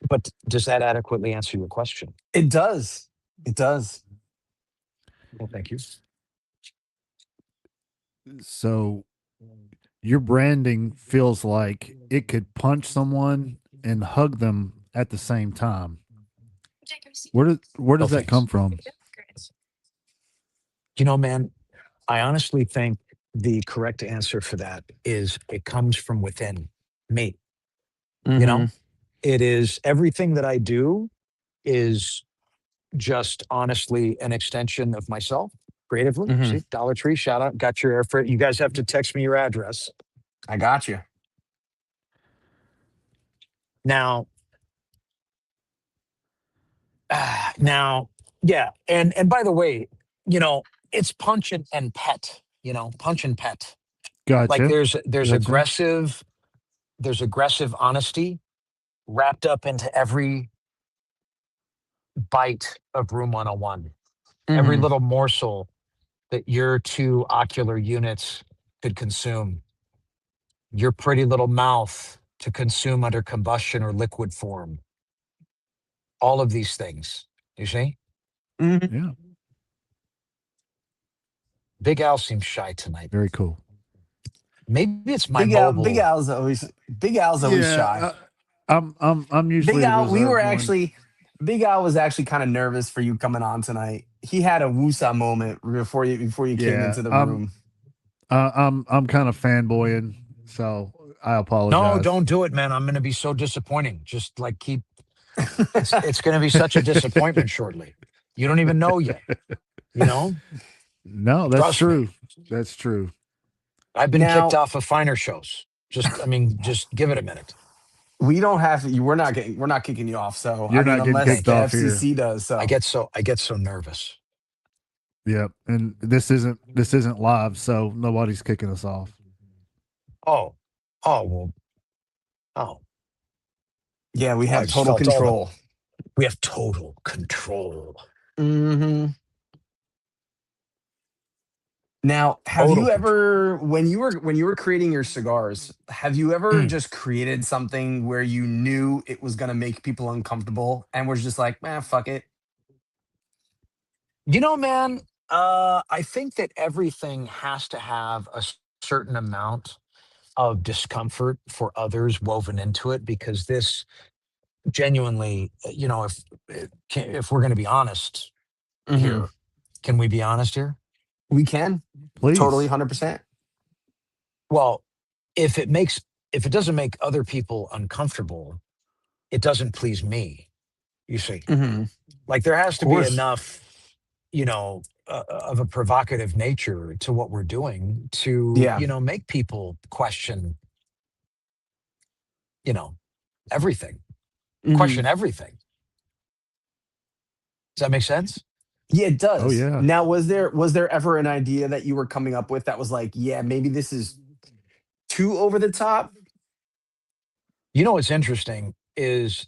[SPEAKER 3] but does that adequately answer your question?
[SPEAKER 2] It does. It does.
[SPEAKER 3] Well, thank you.
[SPEAKER 1] you. So your branding feels like it could punch someone and hug them at the same time. Where
[SPEAKER 3] Oh,
[SPEAKER 1] does that come
[SPEAKER 3] thanks.
[SPEAKER 1] from?
[SPEAKER 3] Man, I honestly think the correct answer for that is it comes from within me. You
[SPEAKER 2] Hmm.
[SPEAKER 3] know, it is everything that I do is just honestly an extension of myself creatively.
[SPEAKER 2] Hmm.
[SPEAKER 3] See, Dollar Tree, shout out, got your air freight. You guys have to text me your address.
[SPEAKER 2] I got you.
[SPEAKER 3] Now, now, yeah. And by the way, you know, it's punch and pet, punch and pet. Like
[SPEAKER 1] Gotcha. Gotcha.
[SPEAKER 3] there's aggressive honesty wrapped up into every bite of Room 101, every
[SPEAKER 2] Hmm.
[SPEAKER 3] little morsel that your two ocular units could consume, your pretty little mouth to consume under combustion or liquid form, all of these things. You see?
[SPEAKER 2] Hmm.
[SPEAKER 1] Yeah.
[SPEAKER 3] Big Al seems shy tonight.
[SPEAKER 1] Very cool.
[SPEAKER 3] Maybe it's my
[SPEAKER 2] Big Al. Big
[SPEAKER 3] mobile.
[SPEAKER 2] Al's always. Big Al's always shy.
[SPEAKER 1] Yeah. I'm
[SPEAKER 2] Big
[SPEAKER 1] usually the
[SPEAKER 2] Al. We were
[SPEAKER 1] reserved one.
[SPEAKER 2] actually. Big Al was actually kind of nervous for you coming on tonight. He had a woosah moment before you came
[SPEAKER 1] Yeah.
[SPEAKER 2] into the room.
[SPEAKER 1] I'm kind of fanboying, so I
[SPEAKER 3] No,
[SPEAKER 1] apologize.
[SPEAKER 3] don't do it, man. I'm going to be so disappointing. Just like keep it's going to be such a disappointment shortly. You don't even know yet, you know?
[SPEAKER 1] No, that's
[SPEAKER 3] Trust
[SPEAKER 1] true.
[SPEAKER 3] me.
[SPEAKER 1] That's true.
[SPEAKER 3] I've been kicked
[SPEAKER 2] Now
[SPEAKER 3] off of finer shows. Just give it a minute.
[SPEAKER 2] we don't have to. We're not kicking you off. So I
[SPEAKER 1] You're
[SPEAKER 2] mean,
[SPEAKER 1] not getting
[SPEAKER 2] unless
[SPEAKER 1] kicked
[SPEAKER 3] Thank
[SPEAKER 2] the
[SPEAKER 3] you.
[SPEAKER 1] off here.
[SPEAKER 2] FCC does. So.
[SPEAKER 3] I get so nervous.
[SPEAKER 1] Yep. And this isn't live, so nobody's kicking us off.
[SPEAKER 3] Oh, oh well, oh.
[SPEAKER 2] Yeah, we
[SPEAKER 3] Well, I
[SPEAKER 2] have
[SPEAKER 3] just
[SPEAKER 2] total
[SPEAKER 3] felt all the
[SPEAKER 2] control.
[SPEAKER 3] we have total control.
[SPEAKER 2] Hmm. Now, have
[SPEAKER 3] Total
[SPEAKER 2] you
[SPEAKER 3] control.
[SPEAKER 2] ever, when you were creating your cigars, have you ever
[SPEAKER 3] Mm.
[SPEAKER 2] just created something where you knew it was gonna make people uncomfortable and was just like, man, fuck it.
[SPEAKER 3] Man, I think that everything has to have a certain amount of discomfort for others woven into it because this genuinely, if we're going to be honest
[SPEAKER 2] Hmm.
[SPEAKER 3] here, can we be honest here?
[SPEAKER 2] We can totally
[SPEAKER 1] Please.
[SPEAKER 2] 100%.
[SPEAKER 3] Well, if it makes if it doesn't make other people uncomfortable, it doesn't please me. You see,
[SPEAKER 2] Hmm.
[SPEAKER 3] like there has
[SPEAKER 2] Of
[SPEAKER 3] to be
[SPEAKER 2] course.
[SPEAKER 3] enough, of a provocative nature to what we're doing to,
[SPEAKER 2] Yeah.
[SPEAKER 3] make people question, you know, everything,
[SPEAKER 2] Hmm.
[SPEAKER 3] question everything. Does that make sense?
[SPEAKER 2] Yeah, it
[SPEAKER 1] Oh
[SPEAKER 2] does.
[SPEAKER 1] yeah.
[SPEAKER 2] Now, was there ever an idea that you were coming up with that was like, yeah, maybe this is too over the top?
[SPEAKER 3] What's interesting is,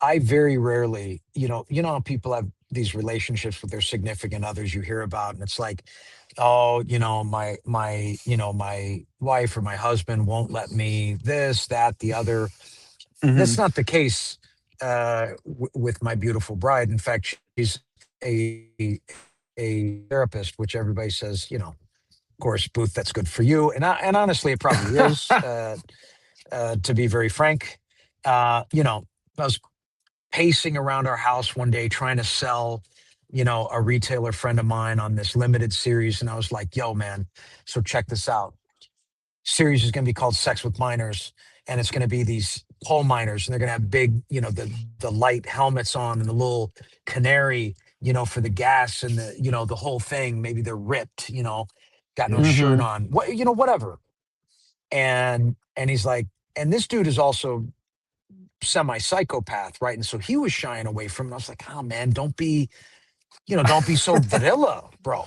[SPEAKER 3] I very rarely, how people have these relationships with their significant others you hear about, and it's like, oh, my wife or my husband won't let me this, that, the other.
[SPEAKER 2] Hmm.
[SPEAKER 3] That's not the case with my beautiful bride. In fact, she's a a therapist, which everybody says, of course, Booth, that's good for you, and honestly, it probably is. To be very frank, I was pacing around our house one day trying to sell, a retailer friend of mine on this limited series, and I was like, "Yo, man, so check this out. Series is going to be called Sex with Minors, and it's going to be these coal miners, and they're going to have big, the light helmets on and the little canary, for the gas and the whole thing. Maybe they're ripped, got no
[SPEAKER 1] Yep.
[SPEAKER 3] shirt
[SPEAKER 2] Hmm.
[SPEAKER 3] on, whatever." And he's like, and this dude is also semi psychopath, right? And so he was shying away from it. I was like, oh man, don't be so vanilla, bro.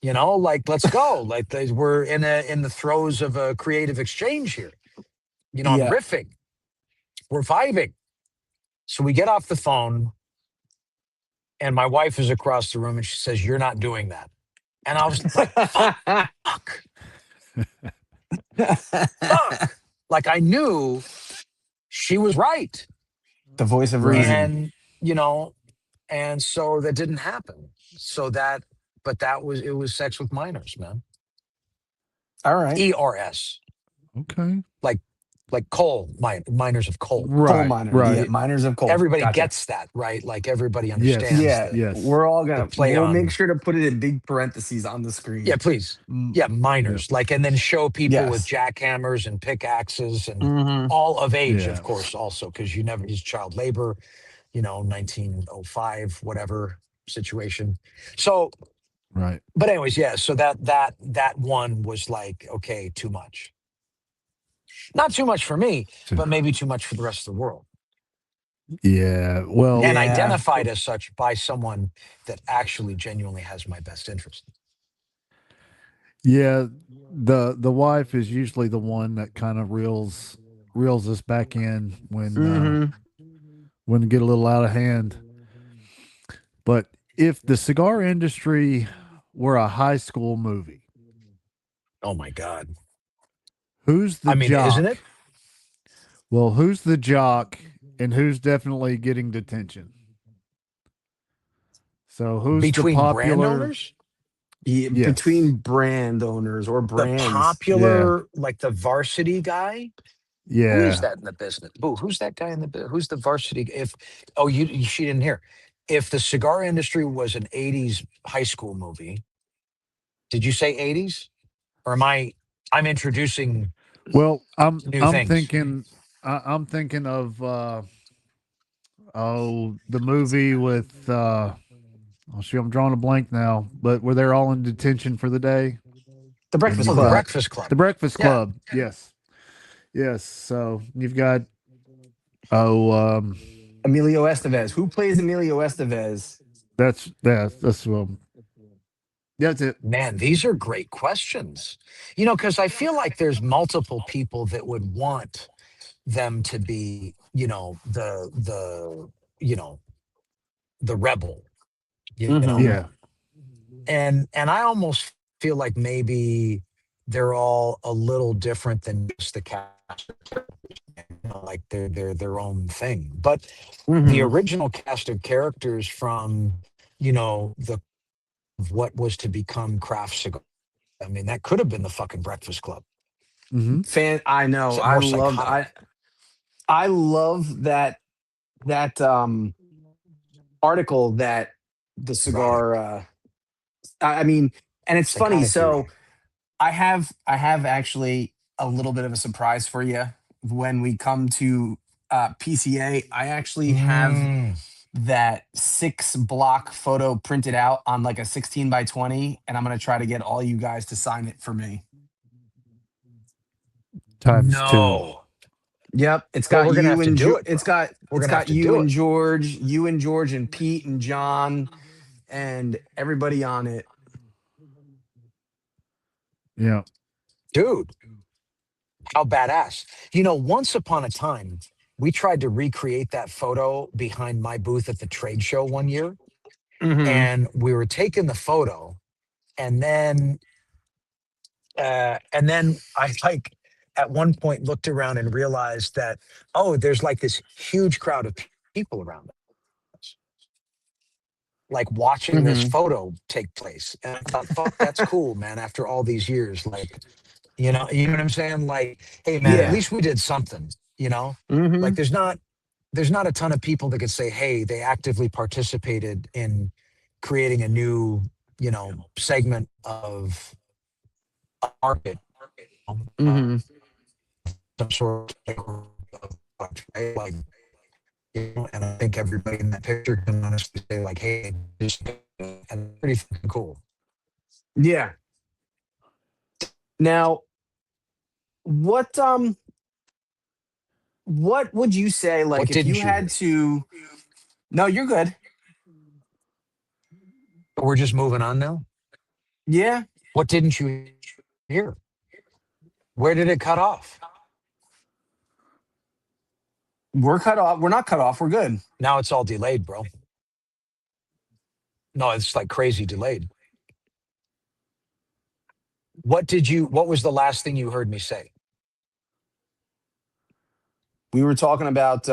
[SPEAKER 3] Like let's go. Like we're in the throes of a creative exchange here. I'm
[SPEAKER 2] Yeah.
[SPEAKER 3] riffing. We're vibing. So we get off the phone, and my wife is across the room, and she says, "You're not doing that." And I was like, "Fuck, fuck!" Like I knew she was right,
[SPEAKER 2] The voice of
[SPEAKER 1] Right.
[SPEAKER 2] reason.
[SPEAKER 3] and you know, and so that didn't happen. But it was sex with minors, man.
[SPEAKER 2] All right.
[SPEAKER 3] ERS,
[SPEAKER 1] Okay.
[SPEAKER 3] like minors of coal.
[SPEAKER 2] Coal
[SPEAKER 1] Right.
[SPEAKER 2] miners. Yeah,
[SPEAKER 1] Right.
[SPEAKER 2] miners of coal.
[SPEAKER 3] Everybody
[SPEAKER 2] Gotcha.
[SPEAKER 3] gets that, right? Like everybody
[SPEAKER 1] Yes.
[SPEAKER 3] understands
[SPEAKER 2] Yeah,
[SPEAKER 1] Yes.
[SPEAKER 3] the play
[SPEAKER 2] we'll make
[SPEAKER 3] on.
[SPEAKER 2] sure to put it in big parentheses on the
[SPEAKER 3] Yeah,
[SPEAKER 2] screen.
[SPEAKER 3] please.
[SPEAKER 2] Mm,
[SPEAKER 3] Yeah,
[SPEAKER 1] Yep.
[SPEAKER 3] minors. Like, and then show people with
[SPEAKER 2] yes.
[SPEAKER 3] jackhammers and pickaxes and
[SPEAKER 2] Hmm.
[SPEAKER 3] all of age, of
[SPEAKER 1] Yeah.
[SPEAKER 3] course, also, because you never use child labor, 1905, whatever situation. So,
[SPEAKER 1] Right.
[SPEAKER 3] but anyways, yeah. So that one was like, okay, too much. Not too much for me,
[SPEAKER 1] So,
[SPEAKER 3] but maybe too much for the rest of the world.
[SPEAKER 1] yeah. Well,
[SPEAKER 3] And
[SPEAKER 2] Yeah.
[SPEAKER 3] identified as such by someone that actually genuinely has my best interest.
[SPEAKER 1] yeah. The wife is usually the one that kind of reels us back in
[SPEAKER 2] Hmm.
[SPEAKER 1] when it get a little out of hand. But if the cigar industry were a high school movie,
[SPEAKER 3] Oh my God.
[SPEAKER 1] who's the
[SPEAKER 3] I mean, isn't
[SPEAKER 1] jock?
[SPEAKER 3] it?
[SPEAKER 1] Well, who's the jock and who's definitely getting detention? So who's the
[SPEAKER 3] Between brand
[SPEAKER 1] popular?
[SPEAKER 3] owners?
[SPEAKER 2] Yeah,
[SPEAKER 1] Yes.
[SPEAKER 2] between brand owners or
[SPEAKER 3] The
[SPEAKER 2] brands.
[SPEAKER 1] Yeah.
[SPEAKER 3] popular, like the varsity guy? Who is
[SPEAKER 1] Yeah.
[SPEAKER 3] that in the business? Boo, who's that guy in the who's the varsity? If oh she didn't hear. If the cigar industry was an 80s high school movie, did you say 80s? Or I'm introducing
[SPEAKER 1] Well,
[SPEAKER 3] new
[SPEAKER 1] I'm
[SPEAKER 3] things.
[SPEAKER 1] thinking I'm thinking of the movie with oh shoot, I'm drawing a blank now, but where they're all in detention for the day
[SPEAKER 2] The
[SPEAKER 1] and
[SPEAKER 2] Breakfast
[SPEAKER 3] Oh,
[SPEAKER 1] you've
[SPEAKER 3] the
[SPEAKER 2] Club.
[SPEAKER 1] got
[SPEAKER 3] Breakfast Club.
[SPEAKER 1] the Breakfast
[SPEAKER 3] Yeah.
[SPEAKER 1] Club. Yes. Yes. So you've got oh
[SPEAKER 2] Emilio Estevez. Who plays Emilio Estevez?
[SPEAKER 1] that's that's it.
[SPEAKER 3] Man, these are great questions. Because I feel like there's multiple people that would want them to be, you know, the rebel, you know.
[SPEAKER 2] Hmm.
[SPEAKER 1] Yeah.
[SPEAKER 3] And I almost feel like maybe they're all a little different than just the cast, like they're their own thing. But the
[SPEAKER 2] Hmm.
[SPEAKER 3] original cast of characters from, the what was to become craft cigar. I mean, that could have been the fucking Breakfast Club.
[SPEAKER 1] Mm-hmm.
[SPEAKER 2] I know.
[SPEAKER 3] More psychotic.
[SPEAKER 2] I love that article that the
[SPEAKER 3] Erotic,
[SPEAKER 2] cigar I mean, and it's funny.
[SPEAKER 3] psychotic
[SPEAKER 2] So
[SPEAKER 3] erotic.
[SPEAKER 2] I have actually a little bit of a surprise for you when we come to PCA. I actually have
[SPEAKER 3] Mm,
[SPEAKER 2] that 6 block photo printed out on like a 16 by 20, and I'm gonna try to get all you guys to sign it for me.
[SPEAKER 1] Times two.
[SPEAKER 3] no.
[SPEAKER 2] Yep, it's
[SPEAKER 3] Well,
[SPEAKER 2] got
[SPEAKER 3] we're gonna
[SPEAKER 2] you
[SPEAKER 3] have to
[SPEAKER 2] and
[SPEAKER 3] do it, bro. We're
[SPEAKER 2] it's
[SPEAKER 3] gonna have
[SPEAKER 2] got
[SPEAKER 3] to do it,
[SPEAKER 2] You and George and Pete and John and everybody on it.
[SPEAKER 1] Yeah.
[SPEAKER 3] dude. How badass! Once upon a time, we tried to recreate that photo behind my booth at the trade show one year,
[SPEAKER 2] Hmm.
[SPEAKER 3] and we were taking the photo, and then I like at one point looked around and realized that, oh, there's like this huge crowd of people around us, like watching this
[SPEAKER 2] Hmm.
[SPEAKER 3] photo take place. And I thought, fuck, that's cool, man. After all these years, like, you know what I'm saying? Like, hey, man, at
[SPEAKER 2] Yeah.
[SPEAKER 3] least we did something.
[SPEAKER 2] Hmm.
[SPEAKER 3] Like there's not a ton of people that could say, hey, they actively participated in creating a new, segment of a market,
[SPEAKER 2] Hmm.
[SPEAKER 3] some sort of right? Like, and I think everybody in that picture can honestly say, like, hey, this and pretty fucking cool.
[SPEAKER 2] Yeah. Now, what what would you say, like,
[SPEAKER 3] What
[SPEAKER 2] if you
[SPEAKER 3] didn't you
[SPEAKER 2] had
[SPEAKER 3] hear?
[SPEAKER 2] to? No, you're good.
[SPEAKER 3] We're just moving on now.
[SPEAKER 2] Yeah,
[SPEAKER 3] What didn't you hear? Where did it cut off?
[SPEAKER 2] we're cut off. We're not cut off. We're good.
[SPEAKER 3] Now it's all delayed, bro. No, it's like crazy delayed. What was the last thing you heard me say?
[SPEAKER 2] We were talking about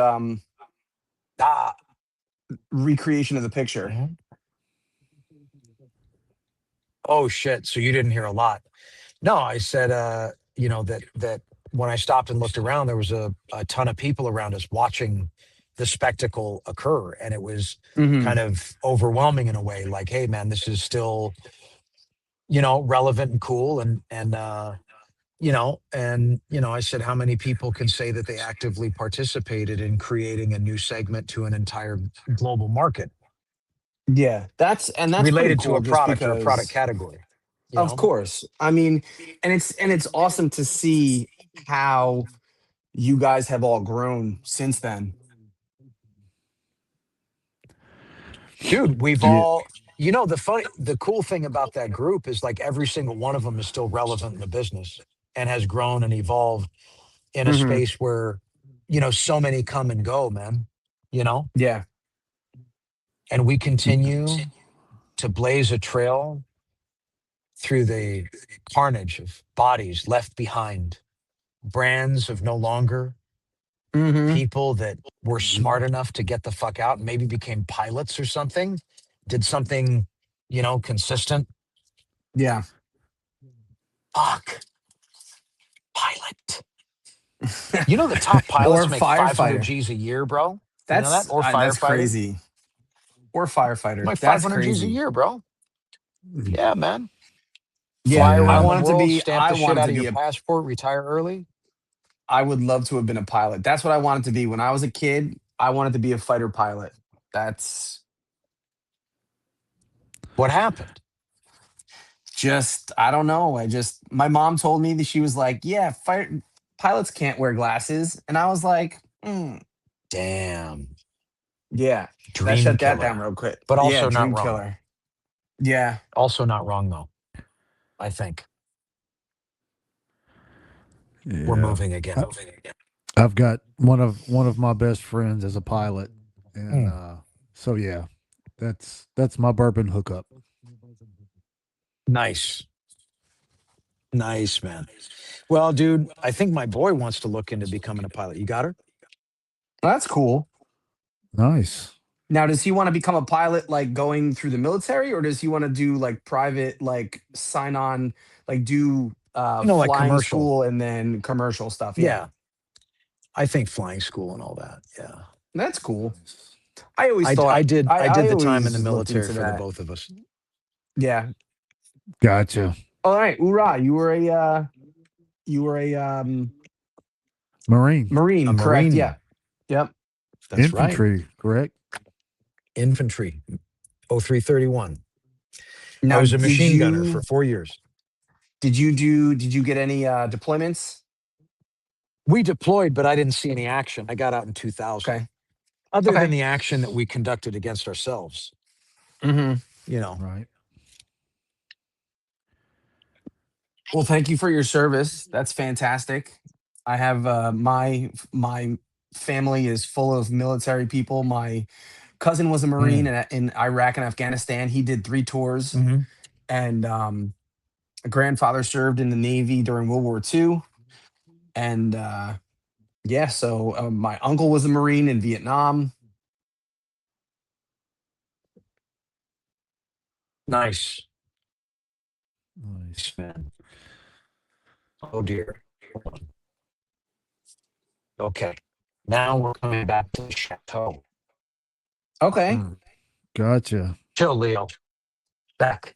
[SPEAKER 3] Ah,
[SPEAKER 2] recreation of the picture.
[SPEAKER 3] mhm. Oh shit. So you didn't hear a lot. No, I said that when I stopped and looked around, there was a ton of people around us watching the spectacle occur. And it was
[SPEAKER 2] Hmm.
[SPEAKER 3] kind of overwhelming in a way, like, hey man, this is still, relevant and cool I said, how many people can say that they actively participated in creating a new segment to an entire global market
[SPEAKER 2] Yeah, that's pretty
[SPEAKER 3] related to
[SPEAKER 2] cool.
[SPEAKER 3] a
[SPEAKER 2] Just
[SPEAKER 3] product or a product
[SPEAKER 2] because,
[SPEAKER 3] category, you
[SPEAKER 2] of
[SPEAKER 3] know?
[SPEAKER 2] course, I mean, and it's awesome to see how you guys have all grown since then.
[SPEAKER 3] Dude, we've
[SPEAKER 1] Yeah.
[SPEAKER 3] all, the cool thing about that group is like every single one of them is still relevant in the business and has grown and evolved in a
[SPEAKER 2] Hmm.
[SPEAKER 3] space where, so many come and go, man, you know?
[SPEAKER 2] Yeah.
[SPEAKER 3] And we continue to blaze a trail through the carnage of bodies left behind, brands of no longer,
[SPEAKER 2] Hmm.
[SPEAKER 3] people that were smart enough to get the fuck out and maybe became pilots or something, did something, consistent.
[SPEAKER 2] Yeah.
[SPEAKER 3] Fuck, pilot. The top
[SPEAKER 2] Or
[SPEAKER 3] pilots make 500
[SPEAKER 2] firefighter.
[SPEAKER 3] G's a year, bro. You know that? Or
[SPEAKER 2] That's
[SPEAKER 3] firefighter.
[SPEAKER 2] crazy. Or firefighter.
[SPEAKER 3] Like
[SPEAKER 2] That's
[SPEAKER 3] 500 G's a
[SPEAKER 2] crazy.
[SPEAKER 3] year, bro. Yeah, man.
[SPEAKER 2] Yeah,
[SPEAKER 3] Fly
[SPEAKER 1] Yeah.
[SPEAKER 3] around the world, stamp
[SPEAKER 2] I
[SPEAKER 3] the shit
[SPEAKER 2] wanted
[SPEAKER 3] out
[SPEAKER 2] to
[SPEAKER 3] of your
[SPEAKER 2] be a
[SPEAKER 3] passport, retire early.
[SPEAKER 2] I would love to have been a pilot. That's what I wanted to be when I was a kid. I wanted to be a fighter pilot. That's
[SPEAKER 3] What happened?
[SPEAKER 2] just I don't know. I just my mom told me that she was like, "Yeah, fighter pilots can't wear glasses." And I was like,
[SPEAKER 3] Damn.
[SPEAKER 2] yeah, that
[SPEAKER 3] Dream
[SPEAKER 2] shut that down
[SPEAKER 3] killer.
[SPEAKER 2] real quick.
[SPEAKER 3] But
[SPEAKER 2] Yeah,
[SPEAKER 3] also not
[SPEAKER 2] dream
[SPEAKER 3] wrong.
[SPEAKER 2] killer. Yeah.
[SPEAKER 3] Also not wrong, though. I think we're
[SPEAKER 1] Yeah.
[SPEAKER 3] moving again.
[SPEAKER 1] I, I've got one of my best friends as a pilot, and
[SPEAKER 3] Mm.
[SPEAKER 1] so yeah, that's my bourbon hookup.
[SPEAKER 3] Nice. Nice, man. Well, dude, I think my boy wants to look into becoming a pilot. You got her?
[SPEAKER 2] That's cool.
[SPEAKER 1] Nice.
[SPEAKER 2] Now, does he want to become a pilot like going through the military, or does he want to do like private, like sign on, like do
[SPEAKER 3] Like
[SPEAKER 2] flying
[SPEAKER 3] commercial.
[SPEAKER 2] school and then commercial stuff? Yeah.
[SPEAKER 3] Yeah. I think flying school and all that. Yeah.
[SPEAKER 2] That's cool.
[SPEAKER 3] Nice.
[SPEAKER 2] I always
[SPEAKER 3] I, I
[SPEAKER 2] thought
[SPEAKER 3] did I
[SPEAKER 2] I
[SPEAKER 3] did the time in the
[SPEAKER 2] always looked
[SPEAKER 3] military
[SPEAKER 2] into
[SPEAKER 3] for the
[SPEAKER 2] that.
[SPEAKER 3] both of us.
[SPEAKER 2] Yeah.
[SPEAKER 1] Gotcha.
[SPEAKER 2] All right, Ura, you were a
[SPEAKER 1] Marine
[SPEAKER 3] A
[SPEAKER 2] Marine, correct? Yeah.
[SPEAKER 3] Marine.
[SPEAKER 2] Yep.
[SPEAKER 3] That's right.
[SPEAKER 1] infantry, correct?
[SPEAKER 3] Infantry. 0331. I
[SPEAKER 2] Now,
[SPEAKER 3] was a machine gunner for 4 years.
[SPEAKER 2] did you get any deployments?
[SPEAKER 3] We deployed, but I didn't see any action. I got out in 2000.
[SPEAKER 2] Okay.
[SPEAKER 3] Other than
[SPEAKER 2] Okay.
[SPEAKER 3] the action that we conducted against ourselves,
[SPEAKER 2] Hmm.
[SPEAKER 3] you know.
[SPEAKER 1] Right.
[SPEAKER 2] Well, thank you for your service. That's fantastic. I have my family is full of military people. My cousin was a Marine
[SPEAKER 3] Mm.
[SPEAKER 2] in Iraq and Afghanistan. He did 3 tours,
[SPEAKER 3] Hmm.
[SPEAKER 2] and a grandfather served in the Navy during World War II. And yeah, so my uncle was a Marine in Vietnam.
[SPEAKER 3] Nice.
[SPEAKER 1] Nice.
[SPEAKER 3] Nice, man. Oh, dear. Hold on. Okay. Now we're coming back to the chateau.
[SPEAKER 2] Okay.
[SPEAKER 1] Mm, gotcha.
[SPEAKER 3] Chill, Leo. Back.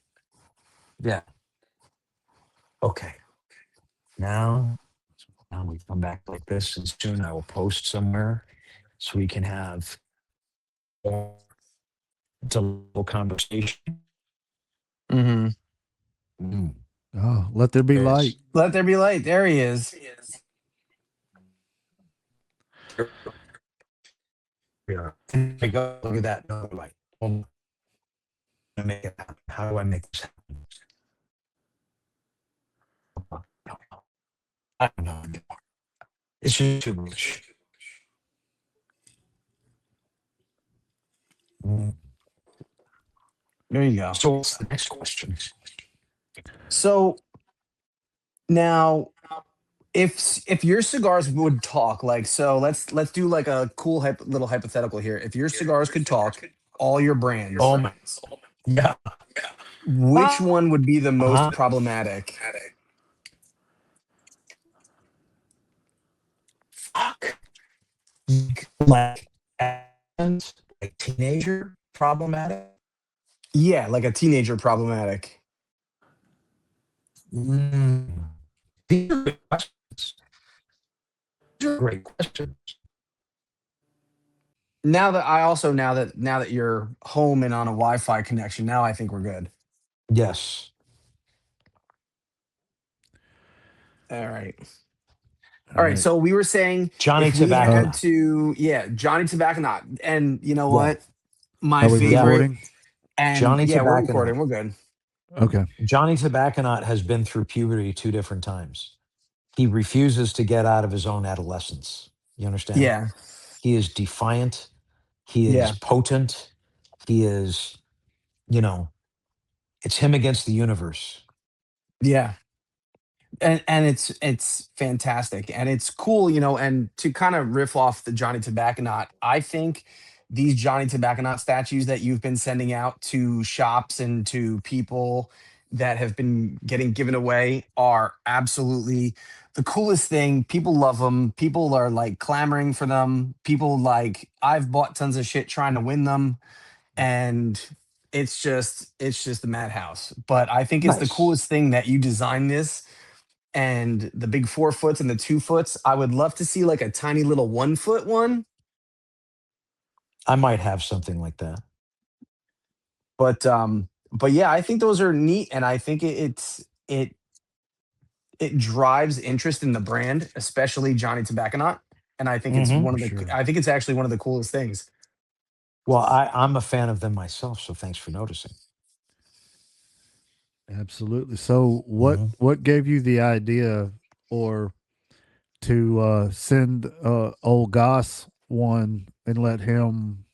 [SPEAKER 3] Yeah. Okay. Now, now we come back like this, and soon I will post somewhere so we can have a little conversation.
[SPEAKER 2] Hmm.
[SPEAKER 3] Mm.
[SPEAKER 1] Oh, let there be light.
[SPEAKER 3] Yes.
[SPEAKER 2] Let there be light. There he is.
[SPEAKER 3] Yeah. There you go. Look at that. No light. Hold on. Make it happen. How do I make this happen? I don't know. It's just too much. Mm.
[SPEAKER 2] There you go.
[SPEAKER 3] So what's the next question?
[SPEAKER 2] So now, if your cigars would talk, like, so let's do like a cool little hypothetical here. If your cigars could talk, all your
[SPEAKER 3] Oh
[SPEAKER 2] brands,
[SPEAKER 3] my, yeah.
[SPEAKER 2] which one would be the most
[SPEAKER 3] Uh-huh.
[SPEAKER 2] problematic?
[SPEAKER 3] Fuck. Like, like teenager problematic.
[SPEAKER 2] Yeah, like a teenager problematic.
[SPEAKER 3] Mm. These are good questions. These are great questions.
[SPEAKER 2] Now that you're home and on a Wi-Fi connection, now I think we're good.
[SPEAKER 3] Yes.
[SPEAKER 2] All right.
[SPEAKER 1] All
[SPEAKER 2] All right.
[SPEAKER 1] right.
[SPEAKER 2] So we were saying
[SPEAKER 3] Johnny
[SPEAKER 2] if we
[SPEAKER 1] Uh,
[SPEAKER 2] had
[SPEAKER 3] Tobacco.
[SPEAKER 2] to, yeah, Johnny Tobacco, and you know
[SPEAKER 3] Yeah.
[SPEAKER 2] what? My
[SPEAKER 1] are we
[SPEAKER 3] Yeah.
[SPEAKER 2] favorite,
[SPEAKER 1] recording?
[SPEAKER 2] and
[SPEAKER 3] Johnny
[SPEAKER 2] yeah, we're
[SPEAKER 3] Tobacco.
[SPEAKER 2] recording. We're good.
[SPEAKER 1] Okay.
[SPEAKER 3] Johnny Tobacco has been through puberty two different times. He refuses to get out of his own adolescence. You understand?
[SPEAKER 2] Yeah.
[SPEAKER 3] He is defiant. He is
[SPEAKER 2] Yeah.
[SPEAKER 3] potent. He is, you know, it's him against the universe.
[SPEAKER 2] Yeah. And it's fantastic and it's cool, and to kind of riff off the Johnny Tobacco, I think these Johnny Tobacco statues that you've been sending out to shops and to people that have been getting given away are absolutely the coolest thing. People love them. People are like clamoring for them. People, like, I've bought tons of shit trying to win them, and it's just the madhouse. But I think it's the
[SPEAKER 3] Nice.
[SPEAKER 2] coolest thing that you designed this, and the big 4 foots and the 2 foots. I would love to see like a tiny little 1 foot one.
[SPEAKER 3] I might have something like that.
[SPEAKER 2] But yeah, I think those are neat, and I think it drives interest in the brand, especially Johnny Tobacco. And I think it's
[SPEAKER 3] Hmm.
[SPEAKER 2] one
[SPEAKER 1] For
[SPEAKER 2] of the
[SPEAKER 1] sure.
[SPEAKER 2] I think it's actually one of the coolest things.
[SPEAKER 3] Well, I'm a fan of them myself, so thanks for noticing.
[SPEAKER 1] Absolutely. So
[SPEAKER 3] Hmm.
[SPEAKER 1] what gave you the idea or to send old Goss one and let him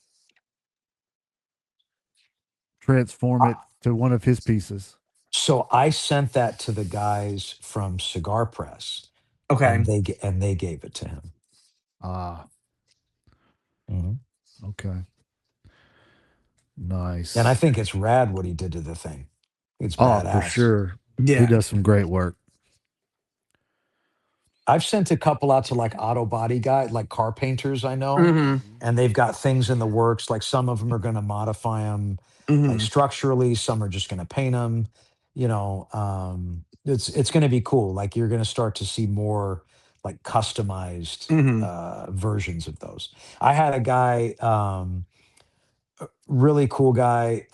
[SPEAKER 1] transform it to one of his pieces?
[SPEAKER 3] So I sent that to the guys from Cigar Press, and
[SPEAKER 2] Okay.
[SPEAKER 3] they gave it to him.
[SPEAKER 1] Ah,
[SPEAKER 3] Mhm.
[SPEAKER 1] okay.
[SPEAKER 3] And I
[SPEAKER 1] Nice.
[SPEAKER 3] think it's rad what he did to the thing. It's
[SPEAKER 1] Oh, for
[SPEAKER 3] badass.
[SPEAKER 1] sure. He
[SPEAKER 2] Yeah.
[SPEAKER 1] does some great work.
[SPEAKER 3] I've sent a couple out to like auto body guy, like car painters I know,
[SPEAKER 2] Mm-hmm.
[SPEAKER 3] and they've got things in the works. Like some of them are going to modify them, like
[SPEAKER 2] Mm-hmm.
[SPEAKER 3] structurally. Some are just going to paint them. It's going to be cool. Like you're going to start to see more like customized
[SPEAKER 2] Mm-hmm.
[SPEAKER 3] versions of those. I had a guy, really cool guy.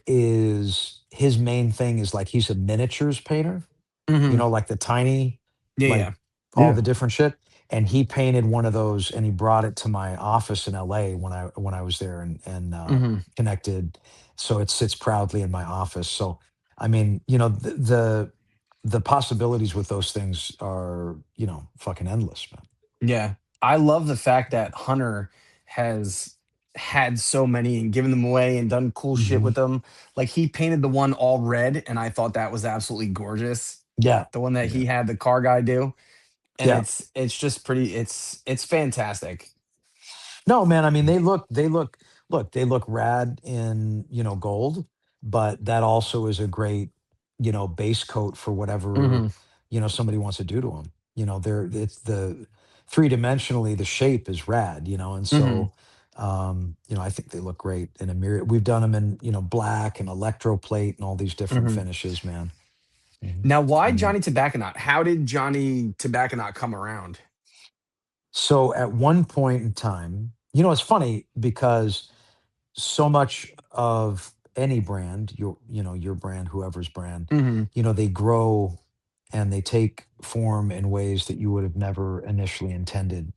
[SPEAKER 3] His main thing is like he's a miniatures painter,
[SPEAKER 2] Mm-hmm.
[SPEAKER 3] like the tiny,
[SPEAKER 2] Yeah,
[SPEAKER 3] like
[SPEAKER 2] yeah.
[SPEAKER 3] all
[SPEAKER 1] Yeah.
[SPEAKER 3] the different shit. And he painted one of those and he brought it to my office in LA when I was there and
[SPEAKER 2] Mm-hmm.
[SPEAKER 3] connected. So it sits proudly in my office. So I mean, the possibilities with those things are, fucking endless, man.
[SPEAKER 2] Yeah. I love the fact that Hunter has had so many and given them away and done cool shit
[SPEAKER 3] Hmm.
[SPEAKER 2] with them. Like, he painted the one all red, and I thought that was absolutely gorgeous.
[SPEAKER 3] Yeah.
[SPEAKER 2] The one that
[SPEAKER 1] Yeah.
[SPEAKER 2] he had the car guy do. And
[SPEAKER 3] Yeah.
[SPEAKER 2] it's just pretty, it's fantastic.
[SPEAKER 3] No, man. I mean, they look rad in, gold, but that also is a great, base coat for whatever,
[SPEAKER 2] Hmm.
[SPEAKER 3] somebody wants to do to them. It's the three-dimensionally, the shape is rad, and
[SPEAKER 2] Hmm.
[SPEAKER 3] so, I think they look great in a mirror. We've done them in, black and electroplate and all these different
[SPEAKER 2] Hmm.
[SPEAKER 3] finishes, man. Mhm.
[SPEAKER 2] Now, why
[SPEAKER 1] Yeah.
[SPEAKER 2] Johnny Tobacco? How did Johnny Tobacco come around?
[SPEAKER 3] So at one point in time, it's funny because so much of any brand, your brand, whoever's brand,
[SPEAKER 2] Hmm.
[SPEAKER 3] they grow and they take form in ways that you would have never initially intended,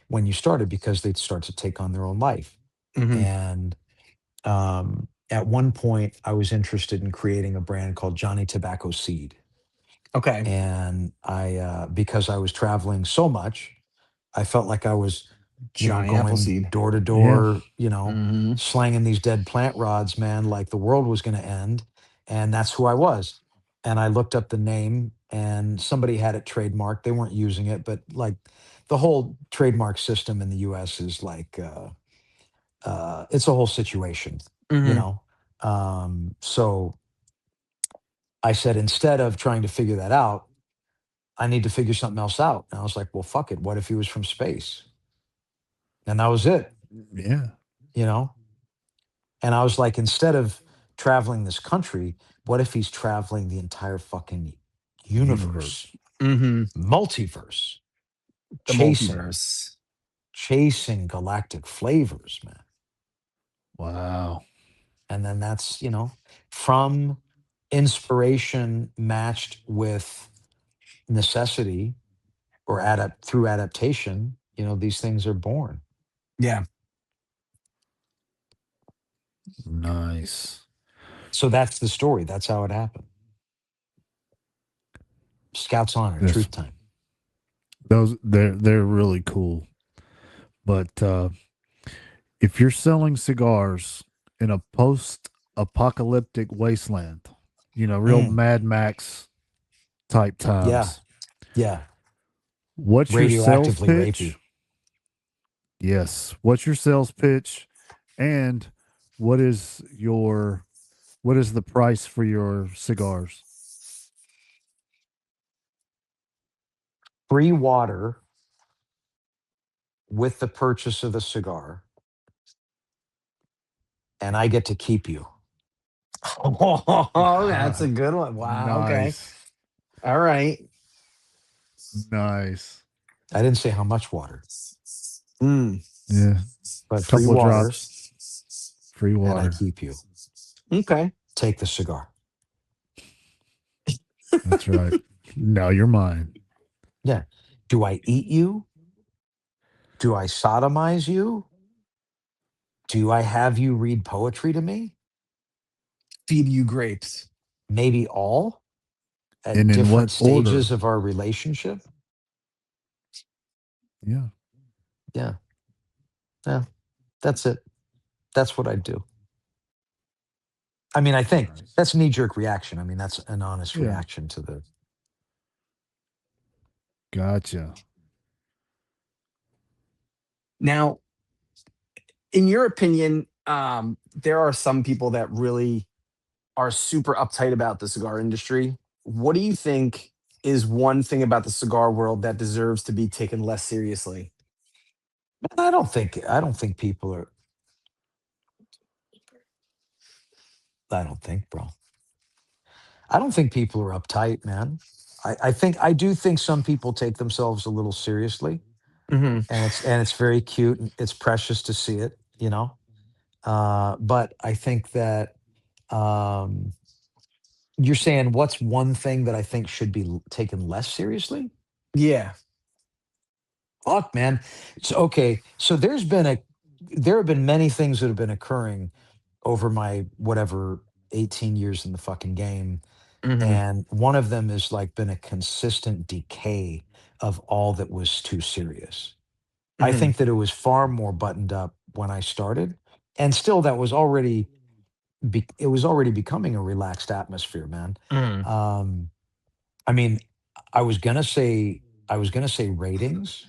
[SPEAKER 3] when you started because they start to take on their own life.
[SPEAKER 2] Hmm.
[SPEAKER 3] And at one point, I was interested in creating a brand called Johnny Tobacco Seed.
[SPEAKER 2] Okay.
[SPEAKER 3] And because I was traveling so much, I felt like I was,
[SPEAKER 2] Giant
[SPEAKER 3] going
[SPEAKER 2] Appleseed.
[SPEAKER 3] door to
[SPEAKER 1] Yeah.
[SPEAKER 3] door,
[SPEAKER 2] Mm-hmm.
[SPEAKER 3] slanging these dead plant rods, man, like the world was going to end. And that's who I was. And I looked up the name, and somebody had it trademarked. They weren't using it, but like the whole trademark system in the US is like, it's a whole situation, you
[SPEAKER 2] Mm-hmm.
[SPEAKER 3] know? So I said, instead of trying to figure that out, I need to figure something else out. And I was like, well, fuck it. What if he was from space? And that was it,
[SPEAKER 1] Yeah.
[SPEAKER 3] you know? And I was like, instead of traveling this country, what if he's traveling the entire fucking universe,
[SPEAKER 1] Universe.
[SPEAKER 2] Mm-hmm.
[SPEAKER 3] multiverse,
[SPEAKER 2] The
[SPEAKER 3] chasing,
[SPEAKER 2] multiverse.
[SPEAKER 3] chasing galactic flavors, man?
[SPEAKER 1] Wow.
[SPEAKER 3] And then that's, from inspiration matched with necessity, or through adaptation, these things are born.
[SPEAKER 2] Yeah.
[SPEAKER 1] Nice.
[SPEAKER 3] So that's the story. That's how it happened. Scout's honor,
[SPEAKER 1] This
[SPEAKER 3] truth time.
[SPEAKER 1] those they're really cool. But if you're selling cigars in a post-apocalyptic wasteland, real
[SPEAKER 3] Mm,
[SPEAKER 1] Mad Max type
[SPEAKER 3] yeah,
[SPEAKER 1] times,
[SPEAKER 3] yeah.
[SPEAKER 1] what's your sales
[SPEAKER 3] Radioactively
[SPEAKER 1] pitch?
[SPEAKER 3] rapey.
[SPEAKER 1] Yes. What's your sales pitch? And what is your what is the price for your cigars?
[SPEAKER 3] Free water with the purchase of the cigar, and I get to keep you.
[SPEAKER 2] Oh, that's a good one. Wow. Okay.
[SPEAKER 1] Nice.
[SPEAKER 2] All right.
[SPEAKER 1] Nice.
[SPEAKER 3] I didn't say how much water,
[SPEAKER 2] Mm.
[SPEAKER 1] Yeah.
[SPEAKER 3] but free
[SPEAKER 1] Couple of
[SPEAKER 3] water,
[SPEAKER 1] drops. Free
[SPEAKER 3] and I
[SPEAKER 1] water.
[SPEAKER 3] keep you.
[SPEAKER 2] Okay.
[SPEAKER 3] Take the cigar.
[SPEAKER 1] That's right. Now you're mine.
[SPEAKER 3] Yeah. Do I eat you? Do I sodomize you? Do I have you read poetry to me?
[SPEAKER 2] Feed you grapes.
[SPEAKER 3] Maybe all at
[SPEAKER 1] And in what
[SPEAKER 3] different stages
[SPEAKER 1] order?
[SPEAKER 3] of our relationship?
[SPEAKER 1] Yeah.
[SPEAKER 3] Yeah. Yeah. That's it. That's what I do. I mean, I think
[SPEAKER 1] Nice.
[SPEAKER 3] that's knee jerk reaction. I mean, that's an honest
[SPEAKER 1] Yeah.
[SPEAKER 3] reaction to the.
[SPEAKER 1] Gotcha.
[SPEAKER 2] Now, in your opinion, there are some people that really are super uptight about the cigar industry. What do you think is one thing about the cigar world that deserves to be taken less seriously?
[SPEAKER 3] I don't think people are. I don't think, bro. I don't think people are uptight, man. I do think some people take themselves a little seriously,
[SPEAKER 2] Hmm.
[SPEAKER 3] and it's very cute and it's precious to see it. But I think that, um, you're saying, what's one thing that I think should be taken less seriously?
[SPEAKER 2] Yeah.
[SPEAKER 3] Fuck, man. So okay, so there have been many things that have been occurring over my whatever 18 years in the fucking game,
[SPEAKER 2] Hmm.
[SPEAKER 3] and one of them is like been a consistent decay of all that was too serious. I
[SPEAKER 2] Hmm.
[SPEAKER 3] think that it was far more buttoned up when I started, and still that was already it was already becoming a relaxed atmosphere, man.
[SPEAKER 2] Hmm.
[SPEAKER 3] Um, I mean, I was gonna say ratings.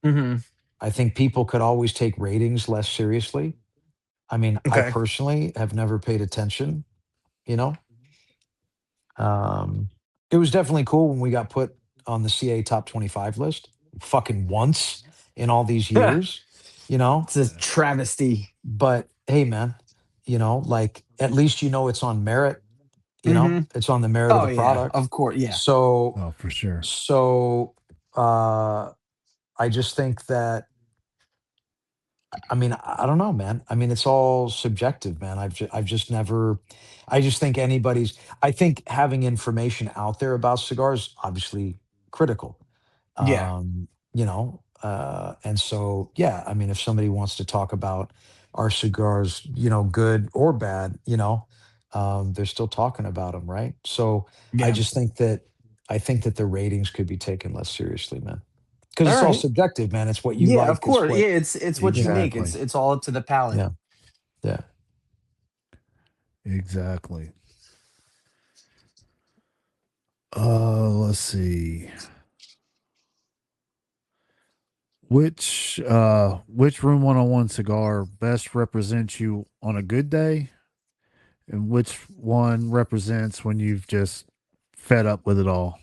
[SPEAKER 2] Hmm.
[SPEAKER 3] I think people could always take ratings less seriously. I mean, I
[SPEAKER 2] Okay.
[SPEAKER 3] personally have never paid attention, you know. Um, it was definitely cool when we got put on the CA top 25 list, fucking once in all these years, you know.
[SPEAKER 2] It's a travesty.
[SPEAKER 3] But hey, man, like at least it's on merit,
[SPEAKER 2] Hmm.
[SPEAKER 3] it's on the merit of
[SPEAKER 2] Oh
[SPEAKER 3] the
[SPEAKER 2] yeah,
[SPEAKER 3] product.
[SPEAKER 2] of course. Yeah.
[SPEAKER 3] So,
[SPEAKER 1] Oh, for sure.
[SPEAKER 3] so, uh, I just think that, I mean, I don't know, man. I mean, it's all subjective, man. I've just never. I just think I think having information out there about cigars obviously critical.
[SPEAKER 2] Yeah.
[SPEAKER 3] And so yeah. I mean, if somebody wants to talk about our cigars, good or bad, they're still talking about them, right? So I
[SPEAKER 2] Yeah.
[SPEAKER 3] just think that I think that the ratings could be taken less seriously, man. Because
[SPEAKER 2] All
[SPEAKER 3] it's all
[SPEAKER 2] right.
[SPEAKER 3] subjective, man. It's what you
[SPEAKER 2] Yeah, of
[SPEAKER 3] like. It's
[SPEAKER 2] course.
[SPEAKER 3] what
[SPEAKER 2] Yeah, it's what
[SPEAKER 3] you
[SPEAKER 2] you
[SPEAKER 3] know.
[SPEAKER 2] make.
[SPEAKER 1] Exactly.
[SPEAKER 2] It's all up to the palate.
[SPEAKER 3] Yeah, yeah.
[SPEAKER 1] Exactly. Let's see. Which Room 101 cigar best represents you on a good day, and which one represents when you've just fed up with it all?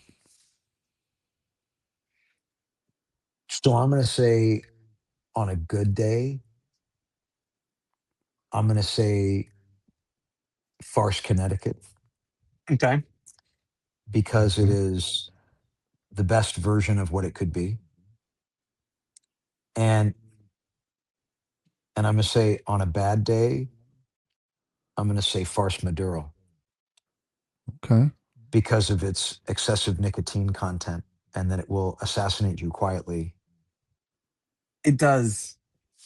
[SPEAKER 3] So I'm gonna say on a good day, I'm gonna say Farce, Connecticut,
[SPEAKER 2] Okay.
[SPEAKER 3] because it
[SPEAKER 1] Okay.
[SPEAKER 3] is the best version of what it could be. And and I'm gonna say on a bad day, I'm gonna say Farce Maduro
[SPEAKER 1] Okay.
[SPEAKER 3] because of its excessive nicotine content and that it will assassinate you quietly.
[SPEAKER 2] It does.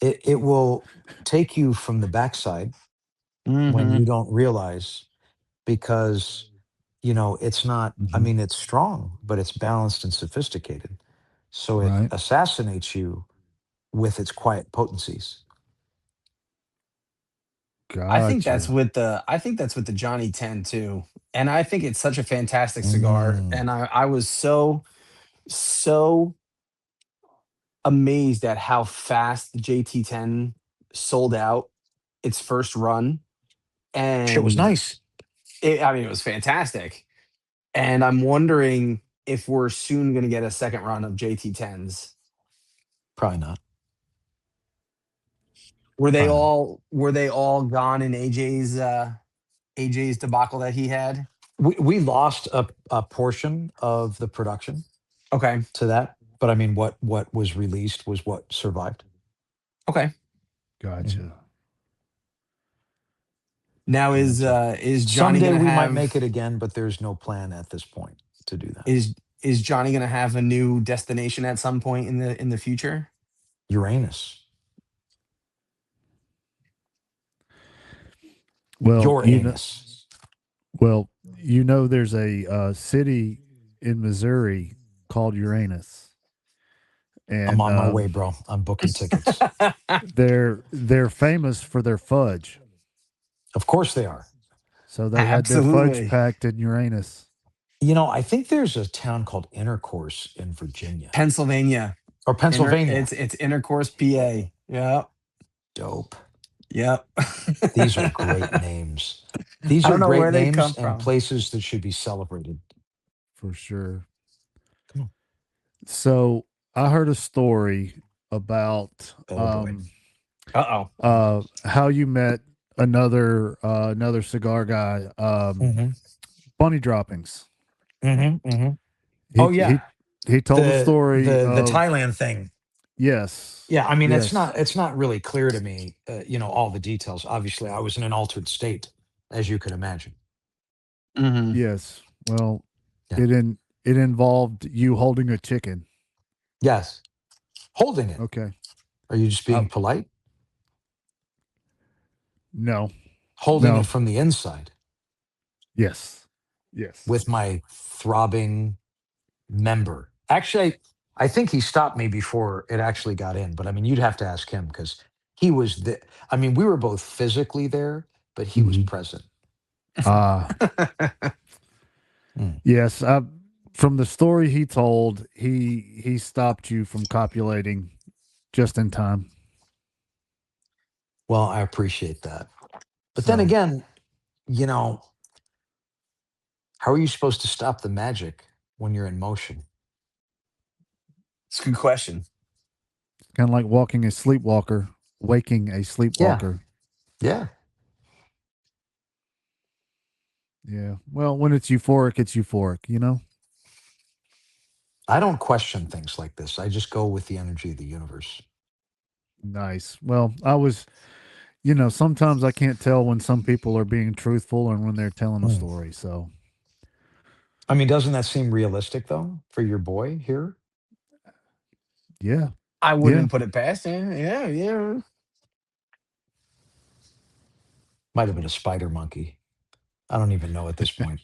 [SPEAKER 3] It will take you from the backside when
[SPEAKER 2] Mm-hmm.
[SPEAKER 3] you don't realize because it's not, I
[SPEAKER 1] Hmm.
[SPEAKER 3] mean, it's strong, but it's balanced and sophisticated. So it
[SPEAKER 1] Right.
[SPEAKER 3] assassinates you with its quiet potencies.
[SPEAKER 1] Gotcha.
[SPEAKER 2] I think that's with the Johnny 10 too. And I think it's such a fantastic cigar.
[SPEAKER 3] Mm.
[SPEAKER 2] And I was so amazed at how fast the JT10 sold out its first run.
[SPEAKER 3] Shit was
[SPEAKER 2] And
[SPEAKER 3] nice.
[SPEAKER 2] I mean, it was fantastic. And I'm wondering if we're soon going to get a second run of JT10s.
[SPEAKER 3] Probably not. Probably not.
[SPEAKER 2] Were they all gone in AJ's debacle that he had?
[SPEAKER 3] We lost a portion of the production
[SPEAKER 2] Okay.
[SPEAKER 3] to that, but I mean, what was released was what survived.
[SPEAKER 2] Okay.
[SPEAKER 3] Mhm.
[SPEAKER 1] Gotcha.
[SPEAKER 2] Now
[SPEAKER 1] Gotcha.
[SPEAKER 2] is Johnny
[SPEAKER 3] Someday
[SPEAKER 2] gonna
[SPEAKER 3] we might make
[SPEAKER 2] have
[SPEAKER 3] it again, but there's no plan at this point to do that.
[SPEAKER 2] is Johnny gonna have a new destination at some point in the future?
[SPEAKER 3] Uranus,
[SPEAKER 1] Well,
[SPEAKER 3] your anus.
[SPEAKER 1] well, there's a city in Missouri called Uranus,
[SPEAKER 3] I'm
[SPEAKER 1] and
[SPEAKER 3] on my way, bro. I'm booking tickets.
[SPEAKER 1] they're famous for their fudge.
[SPEAKER 3] Of course they are.
[SPEAKER 1] So they had their fudge
[SPEAKER 2] Absolutely.
[SPEAKER 1] packed in Uranus.
[SPEAKER 3] I think there's a town called Intercourse in Virginia
[SPEAKER 2] Pennsylvania.
[SPEAKER 3] or Pennsylvania.
[SPEAKER 2] It's intercourse PA. Yep.
[SPEAKER 3] Dope.
[SPEAKER 2] Yep.
[SPEAKER 3] These are great names. These
[SPEAKER 2] I
[SPEAKER 3] are
[SPEAKER 2] don't know
[SPEAKER 3] great
[SPEAKER 2] where they
[SPEAKER 3] names
[SPEAKER 2] come
[SPEAKER 3] and
[SPEAKER 2] from.
[SPEAKER 3] places that should be celebrated.
[SPEAKER 1] For sure.
[SPEAKER 3] Come on.
[SPEAKER 1] So I heard a story about
[SPEAKER 3] Oh boy.
[SPEAKER 2] Uh-oh.
[SPEAKER 1] how you met another cigar guy,
[SPEAKER 3] Hmm.
[SPEAKER 1] bunny droppings.
[SPEAKER 3] Hmm.
[SPEAKER 1] He
[SPEAKER 3] Oh
[SPEAKER 1] he
[SPEAKER 3] yeah.
[SPEAKER 1] he told the
[SPEAKER 3] The
[SPEAKER 1] story
[SPEAKER 3] the the
[SPEAKER 1] of
[SPEAKER 3] Thailand thing.
[SPEAKER 1] yes,
[SPEAKER 3] Yeah, I mean
[SPEAKER 1] yes,
[SPEAKER 3] it's not really clear to me, all the details. Obviously, I was in an altered state, as you could imagine.
[SPEAKER 2] Hmm.
[SPEAKER 1] yes. Well,
[SPEAKER 3] Yeah.
[SPEAKER 1] it involved you holding a chicken.
[SPEAKER 3] Yes. Holding it.
[SPEAKER 1] Okay.
[SPEAKER 3] Are you just
[SPEAKER 1] Uh,
[SPEAKER 3] being polite?
[SPEAKER 1] no,
[SPEAKER 3] Holding it
[SPEAKER 1] no.
[SPEAKER 3] from the inside
[SPEAKER 1] Yes, yes.
[SPEAKER 3] with my throbbing member. Actually, I think he stopped me before it actually got in, but I mean, you'd have to ask him because he was the. I mean, we were both physically there, but he was
[SPEAKER 1] Hmm.
[SPEAKER 3] present. Mm.
[SPEAKER 1] Yes. From the story he told, he stopped you from copulating just in time.
[SPEAKER 3] Well, I appreciate that. But then
[SPEAKER 1] So
[SPEAKER 3] again, you know, how are you supposed to stop the magic when you're in motion?
[SPEAKER 2] It's a good question.
[SPEAKER 1] kind of like walking a sleepwalker, waking a
[SPEAKER 3] Yeah.
[SPEAKER 1] sleepwalker.
[SPEAKER 3] Yeah.
[SPEAKER 1] Yeah. Well, when it's euphoric, it's euphoric.
[SPEAKER 3] I don't question things like this. I just go with the energy of the universe.
[SPEAKER 1] Nice. Well, sometimes I can't tell when some people are being truthful and when they're telling a
[SPEAKER 3] Mm.
[SPEAKER 1] story. So,
[SPEAKER 3] I mean, doesn't that seem realistic though for your boy here?
[SPEAKER 1] yeah.
[SPEAKER 2] I
[SPEAKER 1] Yeah.
[SPEAKER 2] wouldn't put it past him. Yeah, yeah.
[SPEAKER 3] Might have been a spider monkey. I don't even know at this point.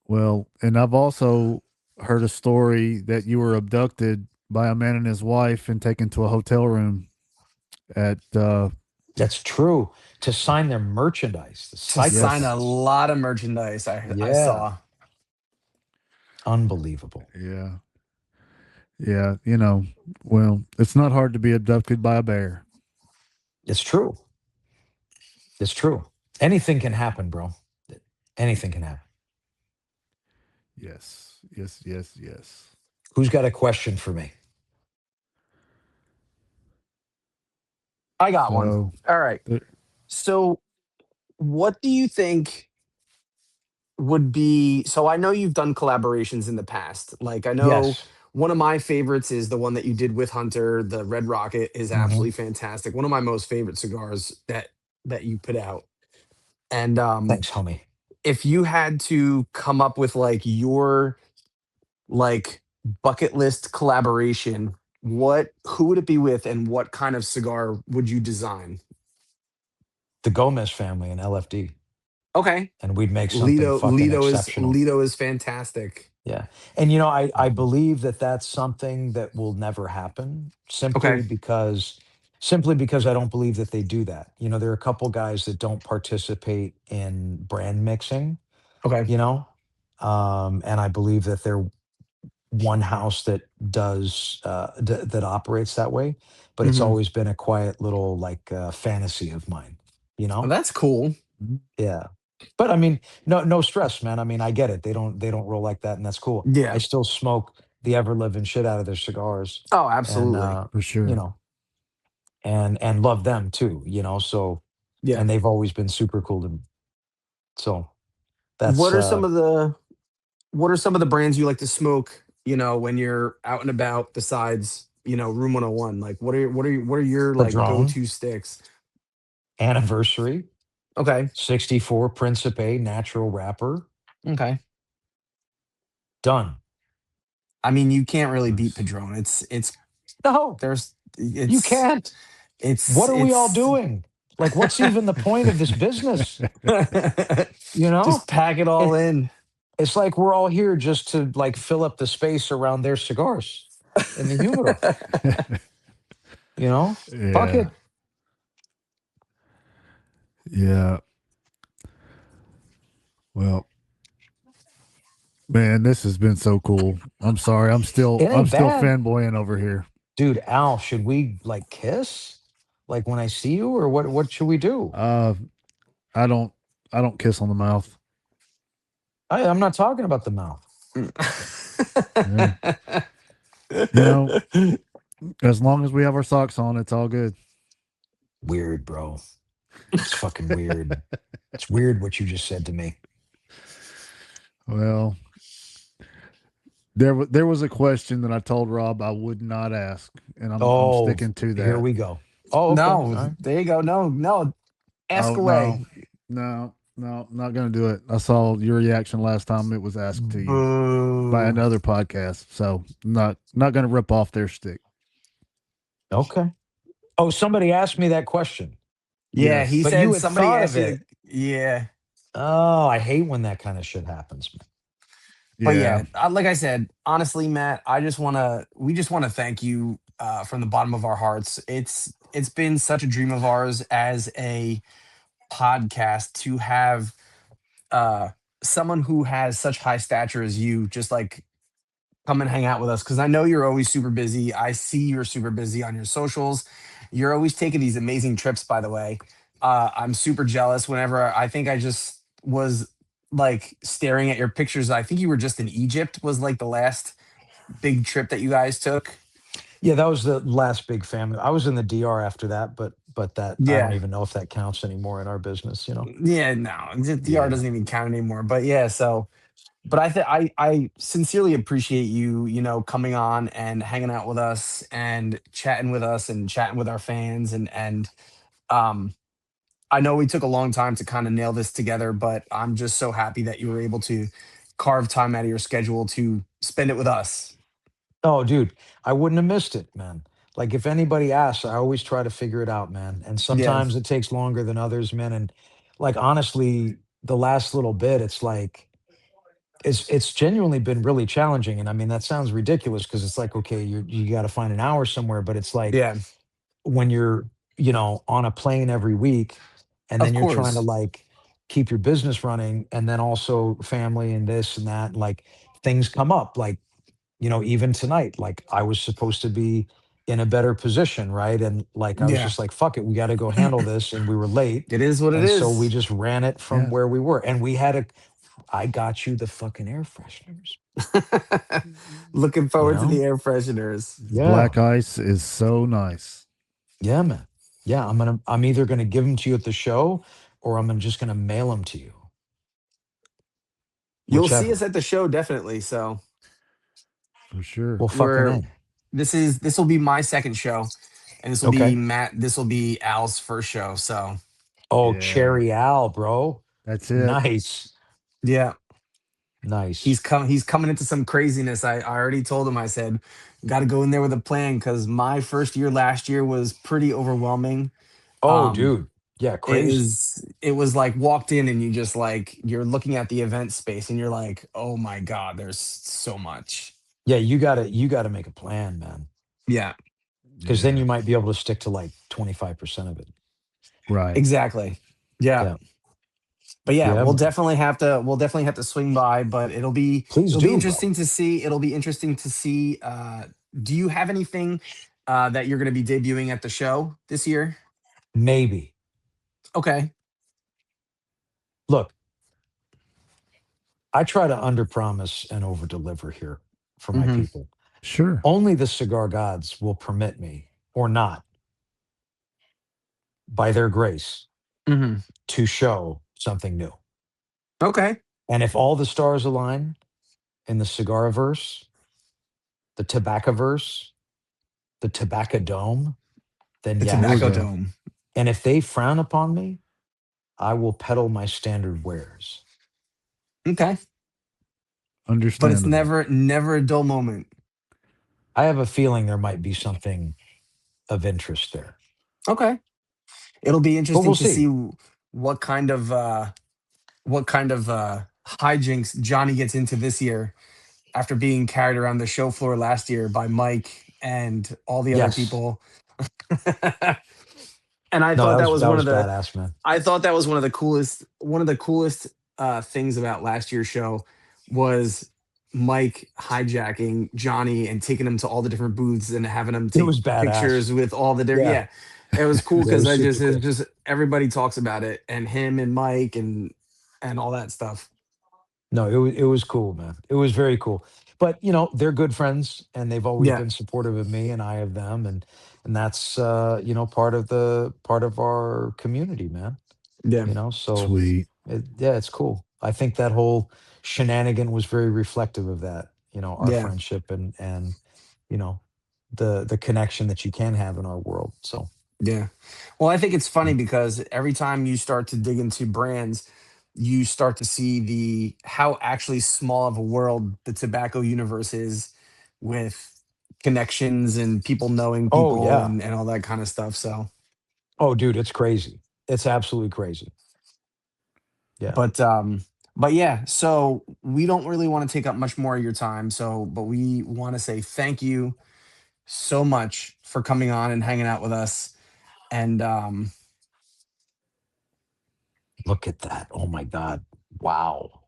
[SPEAKER 1] Well, and I've also heard a story that you were abducted by a man and his wife and taken to a hotel room at
[SPEAKER 3] That's true. To sign their merchandise, the
[SPEAKER 2] To sign a
[SPEAKER 3] psychopaths.
[SPEAKER 1] yes.
[SPEAKER 2] lot of merchandise I
[SPEAKER 3] Yeah.
[SPEAKER 2] saw.
[SPEAKER 3] Unbelievable.
[SPEAKER 1] Yeah. Yeah, well, it's not hard to be abducted by a bear.
[SPEAKER 3] It's true. It's true. Anything can happen, bro. Anything can happen.
[SPEAKER 1] Yes. Yes, yes, yes.
[SPEAKER 3] Who's got a question for me?
[SPEAKER 2] I got one.
[SPEAKER 1] So,
[SPEAKER 2] All right.
[SPEAKER 1] th-
[SPEAKER 2] So, what do you think would be so I know you've done collaborations in the past. Like I know
[SPEAKER 3] Yes.
[SPEAKER 2] one of my favorites is the one that you did with Hunter, the Red Rocket is
[SPEAKER 3] Hmm.
[SPEAKER 2] absolutely fantastic. One of my most favorite cigars that you put out. And
[SPEAKER 3] Thanks, homie.
[SPEAKER 2] if you had to come up with like your like bucket list collaboration, what who would it be with and what kind of cigar would you design?
[SPEAKER 3] The Gomez family and LFD,
[SPEAKER 2] Okay.
[SPEAKER 3] and we'd make something fucking exceptional.
[SPEAKER 2] Lido is fantastic.
[SPEAKER 3] Yeah. And I
[SPEAKER 1] Mhm.
[SPEAKER 3] believe that that's something that will never happen
[SPEAKER 2] Okay.
[SPEAKER 3] simply because I don't believe that they do that. There are a couple guys that don't participate in brand mixing,
[SPEAKER 2] Okay.
[SPEAKER 3] you know. And I believe that they're one house that that operates that way, but it's
[SPEAKER 2] Hmm.
[SPEAKER 3] always been a quiet little like fantasy of mine, you
[SPEAKER 2] Oh,
[SPEAKER 3] know?
[SPEAKER 2] that's cool.
[SPEAKER 1] Mhm.
[SPEAKER 3] Yeah. But I mean, no stress, man. I mean, I get it. They don't roll like that, and that's cool. I
[SPEAKER 2] Yeah.
[SPEAKER 3] still smoke the ever living shit out of their cigars,
[SPEAKER 2] Oh,
[SPEAKER 3] and
[SPEAKER 2] absolutely.
[SPEAKER 1] For
[SPEAKER 3] you
[SPEAKER 1] sure.
[SPEAKER 3] know, and love them too. So
[SPEAKER 2] Yeah.
[SPEAKER 3] and they've always been super cool to me. So
[SPEAKER 2] What
[SPEAKER 3] that's
[SPEAKER 2] are some of the what are some of the brands you like to smoke, when you're out and about besides, Room 101? Like what are your like
[SPEAKER 3] Padron
[SPEAKER 2] go-to sticks?
[SPEAKER 3] anniversary
[SPEAKER 2] Okay.
[SPEAKER 3] 64 Principe natural wrapper
[SPEAKER 2] Okay.
[SPEAKER 3] done.
[SPEAKER 2] I mean, you can't really beat
[SPEAKER 1] Nice.
[SPEAKER 2] Padron.
[SPEAKER 3] No,
[SPEAKER 2] There's
[SPEAKER 3] you can't. What are we all
[SPEAKER 2] it's
[SPEAKER 3] doing? Like, what's even the point of this business? You know,
[SPEAKER 2] just pack it all
[SPEAKER 3] it,
[SPEAKER 2] in.
[SPEAKER 3] it's like we're all here just to like fill up the space around their cigars in the humidor. Fuck
[SPEAKER 1] Yeah.
[SPEAKER 3] it.
[SPEAKER 1] Yeah. Well, man, this has been so cool. I'm sorry.
[SPEAKER 3] It
[SPEAKER 1] I'm
[SPEAKER 3] ain't
[SPEAKER 1] still
[SPEAKER 3] bad,
[SPEAKER 1] fanboying over here.
[SPEAKER 3] dude. Al, should we like kiss, like when I see you, or what? What should we do?
[SPEAKER 1] Uh I don't I don't kiss on the mouth.
[SPEAKER 3] I'm not talking about the mouth.
[SPEAKER 1] Yeah. You know, as long as we have our socks on, it's all good.
[SPEAKER 3] Weird, bro. It's fucking weird. It's weird what you just said to me.
[SPEAKER 1] Well, there was a question that I told Rob I would not ask, and I'm
[SPEAKER 3] Oh,
[SPEAKER 1] sticking to
[SPEAKER 3] here
[SPEAKER 1] that.
[SPEAKER 3] we go. Oh, okay.
[SPEAKER 2] No,
[SPEAKER 3] All right.
[SPEAKER 2] there you go. No, no. Ask
[SPEAKER 1] Oh no,
[SPEAKER 2] away.
[SPEAKER 1] no, not gonna do it. I saw your reaction last time it was asked to you by
[SPEAKER 2] Boo.
[SPEAKER 1] another podcast, so not gonna rip off their stick.
[SPEAKER 3] Okay. Oh, somebody asked me that question,
[SPEAKER 2] Yeah, he
[SPEAKER 1] Yes,
[SPEAKER 3] but you
[SPEAKER 2] said
[SPEAKER 3] had
[SPEAKER 2] somebody
[SPEAKER 3] thought
[SPEAKER 2] asked
[SPEAKER 3] of
[SPEAKER 2] you to.
[SPEAKER 3] it.
[SPEAKER 2] Yeah.
[SPEAKER 3] Oh, I hate when that kind of shit happens, man.
[SPEAKER 2] But
[SPEAKER 1] yeah,
[SPEAKER 2] yeah, like I said, honestly, Matt, we just want to thank you from the bottom of our hearts. It's been such a dream of ours as a podcast to have uh, someone who has such high stature as you, just like come and hang out with us because I know you're always super busy. I see you're super busy on your socials. You're always taking these amazing trips, by the way. I'm super jealous whenever I think I just was like staring at your pictures. I think you were just in Egypt, was like the last big trip that you guys took.
[SPEAKER 3] Yeah, that was the last big family. I was in the DR after that, but that I don't
[SPEAKER 2] Yeah.
[SPEAKER 3] even know if that counts anymore in our business.
[SPEAKER 2] Yeah, no, DR
[SPEAKER 3] Yeah.
[SPEAKER 2] doesn't even count anymore. But yeah, so but I sincerely appreciate you, coming on and hanging out with us and chatting with us and chatting with our fans and um I know we took a long time to kind of nail this together, but I'm just so happy that you were able to carve time out of your schedule to spend it with us.
[SPEAKER 3] Oh, dude, I wouldn't have missed it, man. Like if anybody asks, I always try to figure it out, man. And
[SPEAKER 2] Yeah.
[SPEAKER 3] sometimes it takes longer than others, man. And like honestly, the last little bit, it's like it's genuinely been really challenging. And I mean, that sounds ridiculous because it's like, okay, you got to find an hour somewhere, but it's like
[SPEAKER 2] Yeah,
[SPEAKER 3] when you're, on a plane every week, and
[SPEAKER 2] of
[SPEAKER 3] then you're trying to
[SPEAKER 2] course.
[SPEAKER 3] like keep your business running, and then also family and this and that, like things come up, like, even tonight, like I was supposed to be in a better position, right? And like I was
[SPEAKER 2] Yeah,
[SPEAKER 3] just like, fuck it, we got to go handle this, and we were late.
[SPEAKER 2] it is what it
[SPEAKER 3] And so we
[SPEAKER 2] is.
[SPEAKER 3] just ran it from
[SPEAKER 1] Yeah.
[SPEAKER 3] where we were. And I got you the fucking air fresheners,
[SPEAKER 2] Looking
[SPEAKER 3] you
[SPEAKER 2] forward to the
[SPEAKER 3] know?
[SPEAKER 2] air fresheners.
[SPEAKER 3] Yeah.
[SPEAKER 1] Black ice is so nice.
[SPEAKER 3] Yeah, man. Yeah, I'm either gonna give them to you at the show, or just gonna mail them to you.
[SPEAKER 2] You'll see
[SPEAKER 3] Whichever.
[SPEAKER 2] us at the show definitely. So
[SPEAKER 1] For sure.
[SPEAKER 3] Well, fucking
[SPEAKER 2] we're
[SPEAKER 3] A.
[SPEAKER 2] this will be my second show, and this will be
[SPEAKER 3] Okay.
[SPEAKER 2] Matt. This will be Al's first show. So
[SPEAKER 3] Oh,
[SPEAKER 1] Yeah.
[SPEAKER 3] Cherry Al, bro.
[SPEAKER 1] That's it.
[SPEAKER 3] Nice.
[SPEAKER 2] yeah,
[SPEAKER 3] Nice.
[SPEAKER 2] he's coming into some craziness. I already told him. I said, got to go in there with a plan because my first year last year was pretty overwhelming.
[SPEAKER 3] Oh,
[SPEAKER 2] Um,
[SPEAKER 3] dude. Yeah, crazy.
[SPEAKER 2] it was like walked in and you just like you're looking at the event space and you're like, oh my god, there's so much.
[SPEAKER 3] Yeah, you gotta make a plan, man.
[SPEAKER 2] Yeah,
[SPEAKER 3] Because then
[SPEAKER 1] Yeah.
[SPEAKER 3] you might be able to stick to like 25% of it.
[SPEAKER 1] Right.
[SPEAKER 2] exactly. Yeah.
[SPEAKER 3] Yeah.
[SPEAKER 2] But yeah,
[SPEAKER 3] Yeah, man.
[SPEAKER 2] we'll definitely have to swing by, but
[SPEAKER 3] Please
[SPEAKER 2] it'll be
[SPEAKER 3] do, bro.
[SPEAKER 2] interesting to see. It'll be interesting to see. Do you have anything that you're going to be debuting at the show this year?
[SPEAKER 3] Maybe.
[SPEAKER 2] Okay.
[SPEAKER 3] Look, I try to underpromise and overdeliver here for my
[SPEAKER 2] Mm-hmm.
[SPEAKER 3] people.
[SPEAKER 1] Sure.
[SPEAKER 3] Only the cigar gods will permit me, or not, by their grace,
[SPEAKER 2] Mm-hmm.
[SPEAKER 3] to show something new.
[SPEAKER 2] Okay.
[SPEAKER 3] And if all the stars align in the cigar verse, the tobacco verse, the tobacco dome, then
[SPEAKER 2] The
[SPEAKER 1] Here we
[SPEAKER 3] yes.
[SPEAKER 2] Tobacco
[SPEAKER 1] go.
[SPEAKER 2] Dome.
[SPEAKER 3] And if they frown upon me, I will peddle my standard wares.
[SPEAKER 2] Okay. But it's
[SPEAKER 1] Understandable.
[SPEAKER 2] never a dull moment.
[SPEAKER 3] I have a feeling there might be something of interest there,
[SPEAKER 2] Okay. It'll be
[SPEAKER 3] but
[SPEAKER 2] interesting
[SPEAKER 3] we'll
[SPEAKER 2] to see
[SPEAKER 3] see.
[SPEAKER 2] what kind of hijinks Johnny gets into this year after being carried around the show floor last year by Mike and all the other
[SPEAKER 3] Yes.
[SPEAKER 2] people. And
[SPEAKER 3] No, that was badass, man.
[SPEAKER 2] I thought that was one of the coolest things about last year's show was Mike hijacking Johnny and taking him to all the different booths and having him
[SPEAKER 3] It
[SPEAKER 2] take
[SPEAKER 3] was badass.
[SPEAKER 2] pictures with all the different.
[SPEAKER 3] Yeah.
[SPEAKER 2] Yeah, it was cool
[SPEAKER 3] Yeah, it
[SPEAKER 2] because
[SPEAKER 3] was
[SPEAKER 2] I
[SPEAKER 3] super
[SPEAKER 2] just it's
[SPEAKER 3] cool.
[SPEAKER 2] just everybody talks about it and him and Mike and all that stuff.
[SPEAKER 3] No, it was cool, man. It was very cool. But they're good friends, and they've always
[SPEAKER 2] Yeah,
[SPEAKER 3] been supportive of me, and I of them, and that's part of our community, man.
[SPEAKER 2] yeah,
[SPEAKER 3] So
[SPEAKER 1] Sweet.
[SPEAKER 3] yeah, it's cool. I think that whole shenanigan was very reflective of that. Our
[SPEAKER 2] yeah.
[SPEAKER 3] friendship, and you know the connection that you can have in our world. So
[SPEAKER 2] Yeah. Well, I think it's funny
[SPEAKER 3] yeah.
[SPEAKER 2] because every time you start to dig into brands, you start to see the how actually small of a world the tobacco universe is with connections and people knowing
[SPEAKER 3] Oh
[SPEAKER 2] people
[SPEAKER 3] yeah.
[SPEAKER 2] and all that kind of stuff. So,
[SPEAKER 3] Oh, dude, it's crazy. It's absolutely crazy. Yeah.
[SPEAKER 2] but yeah, so we don't really want to take up much more of your time. So, but we want to say thank you so much for coming on and hanging out with us. And
[SPEAKER 3] Look at that. Oh my God. Wow.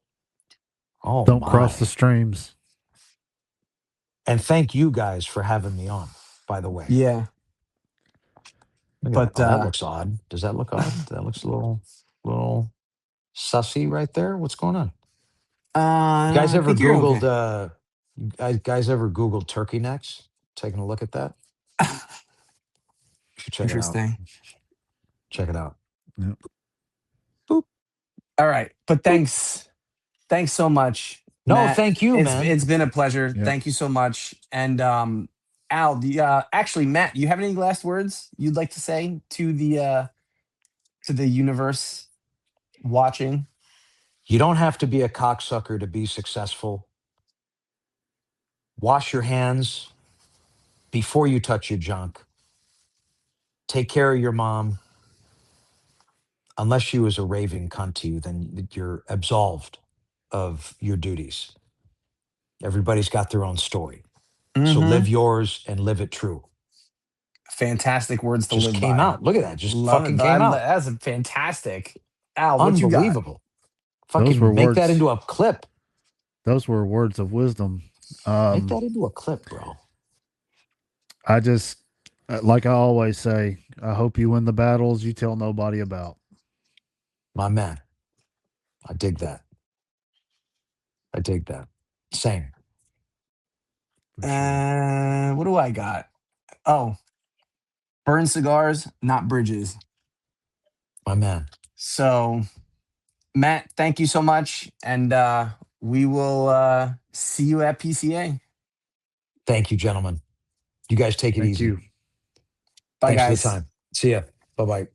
[SPEAKER 3] Oh
[SPEAKER 1] Don't cross the
[SPEAKER 3] my.
[SPEAKER 1] streams.
[SPEAKER 3] And thank you guys for having me on, by the way.
[SPEAKER 2] yeah,
[SPEAKER 3] Look at that.
[SPEAKER 2] but
[SPEAKER 3] Oh, that looks odd. Does that look odd? That looks a little sussy right there. What's going on? Guys
[SPEAKER 2] I
[SPEAKER 3] ever
[SPEAKER 2] think you're
[SPEAKER 3] Googled
[SPEAKER 2] okay.
[SPEAKER 3] guys ever Googled turkey necks? Taking a look at that? You should check it out.
[SPEAKER 2] Interesting.
[SPEAKER 3] Check it out.
[SPEAKER 1] Yep.
[SPEAKER 3] Boop,
[SPEAKER 2] All right, but
[SPEAKER 3] boop.
[SPEAKER 2] thanks so much,
[SPEAKER 3] No,
[SPEAKER 2] Matt.
[SPEAKER 3] thank you, man.
[SPEAKER 2] It's been a pleasure.
[SPEAKER 1] Yep.
[SPEAKER 2] Thank you so much. And Al, actually, Matt, do you have any last words you'd like to say to the universe watching?
[SPEAKER 3] You don't have to be a cocksucker to be successful. Wash your hands before you touch your junk. Take care of your mom. Unless she was a raving cunt to you, then you're absolved. of your duties. Everybody's got their own story. So
[SPEAKER 2] Mm-hmm.
[SPEAKER 3] live yours and live it true.
[SPEAKER 2] Fantastic words to
[SPEAKER 3] Just
[SPEAKER 2] live
[SPEAKER 3] came
[SPEAKER 2] by.
[SPEAKER 3] out. Look at that. Just
[SPEAKER 2] Love
[SPEAKER 3] fucking
[SPEAKER 2] it.
[SPEAKER 3] came out.
[SPEAKER 2] That's a fantastic. Al, what you got?
[SPEAKER 3] Unbelievable.
[SPEAKER 1] Those were
[SPEAKER 3] Fucking make that
[SPEAKER 1] words.
[SPEAKER 3] into a clip.
[SPEAKER 1] Those were words of wisdom.
[SPEAKER 3] Make that into a clip, bro.
[SPEAKER 1] I just, like I always say, I hope you win the battles you tell nobody about.
[SPEAKER 3] My man. I dig that. I dig that. Same.
[SPEAKER 1] For sure.
[SPEAKER 2] What do I got? Oh, burn cigars, not bridges.
[SPEAKER 3] My man.
[SPEAKER 2] So, Matt, thank you so much. And we will see you at PCA.
[SPEAKER 3] Thank you, gentlemen. You guys take it
[SPEAKER 1] Thank
[SPEAKER 3] easy.
[SPEAKER 1] you.
[SPEAKER 2] Bye,
[SPEAKER 3] Thanks
[SPEAKER 2] guys.
[SPEAKER 3] for the time. See ya. Bye-bye.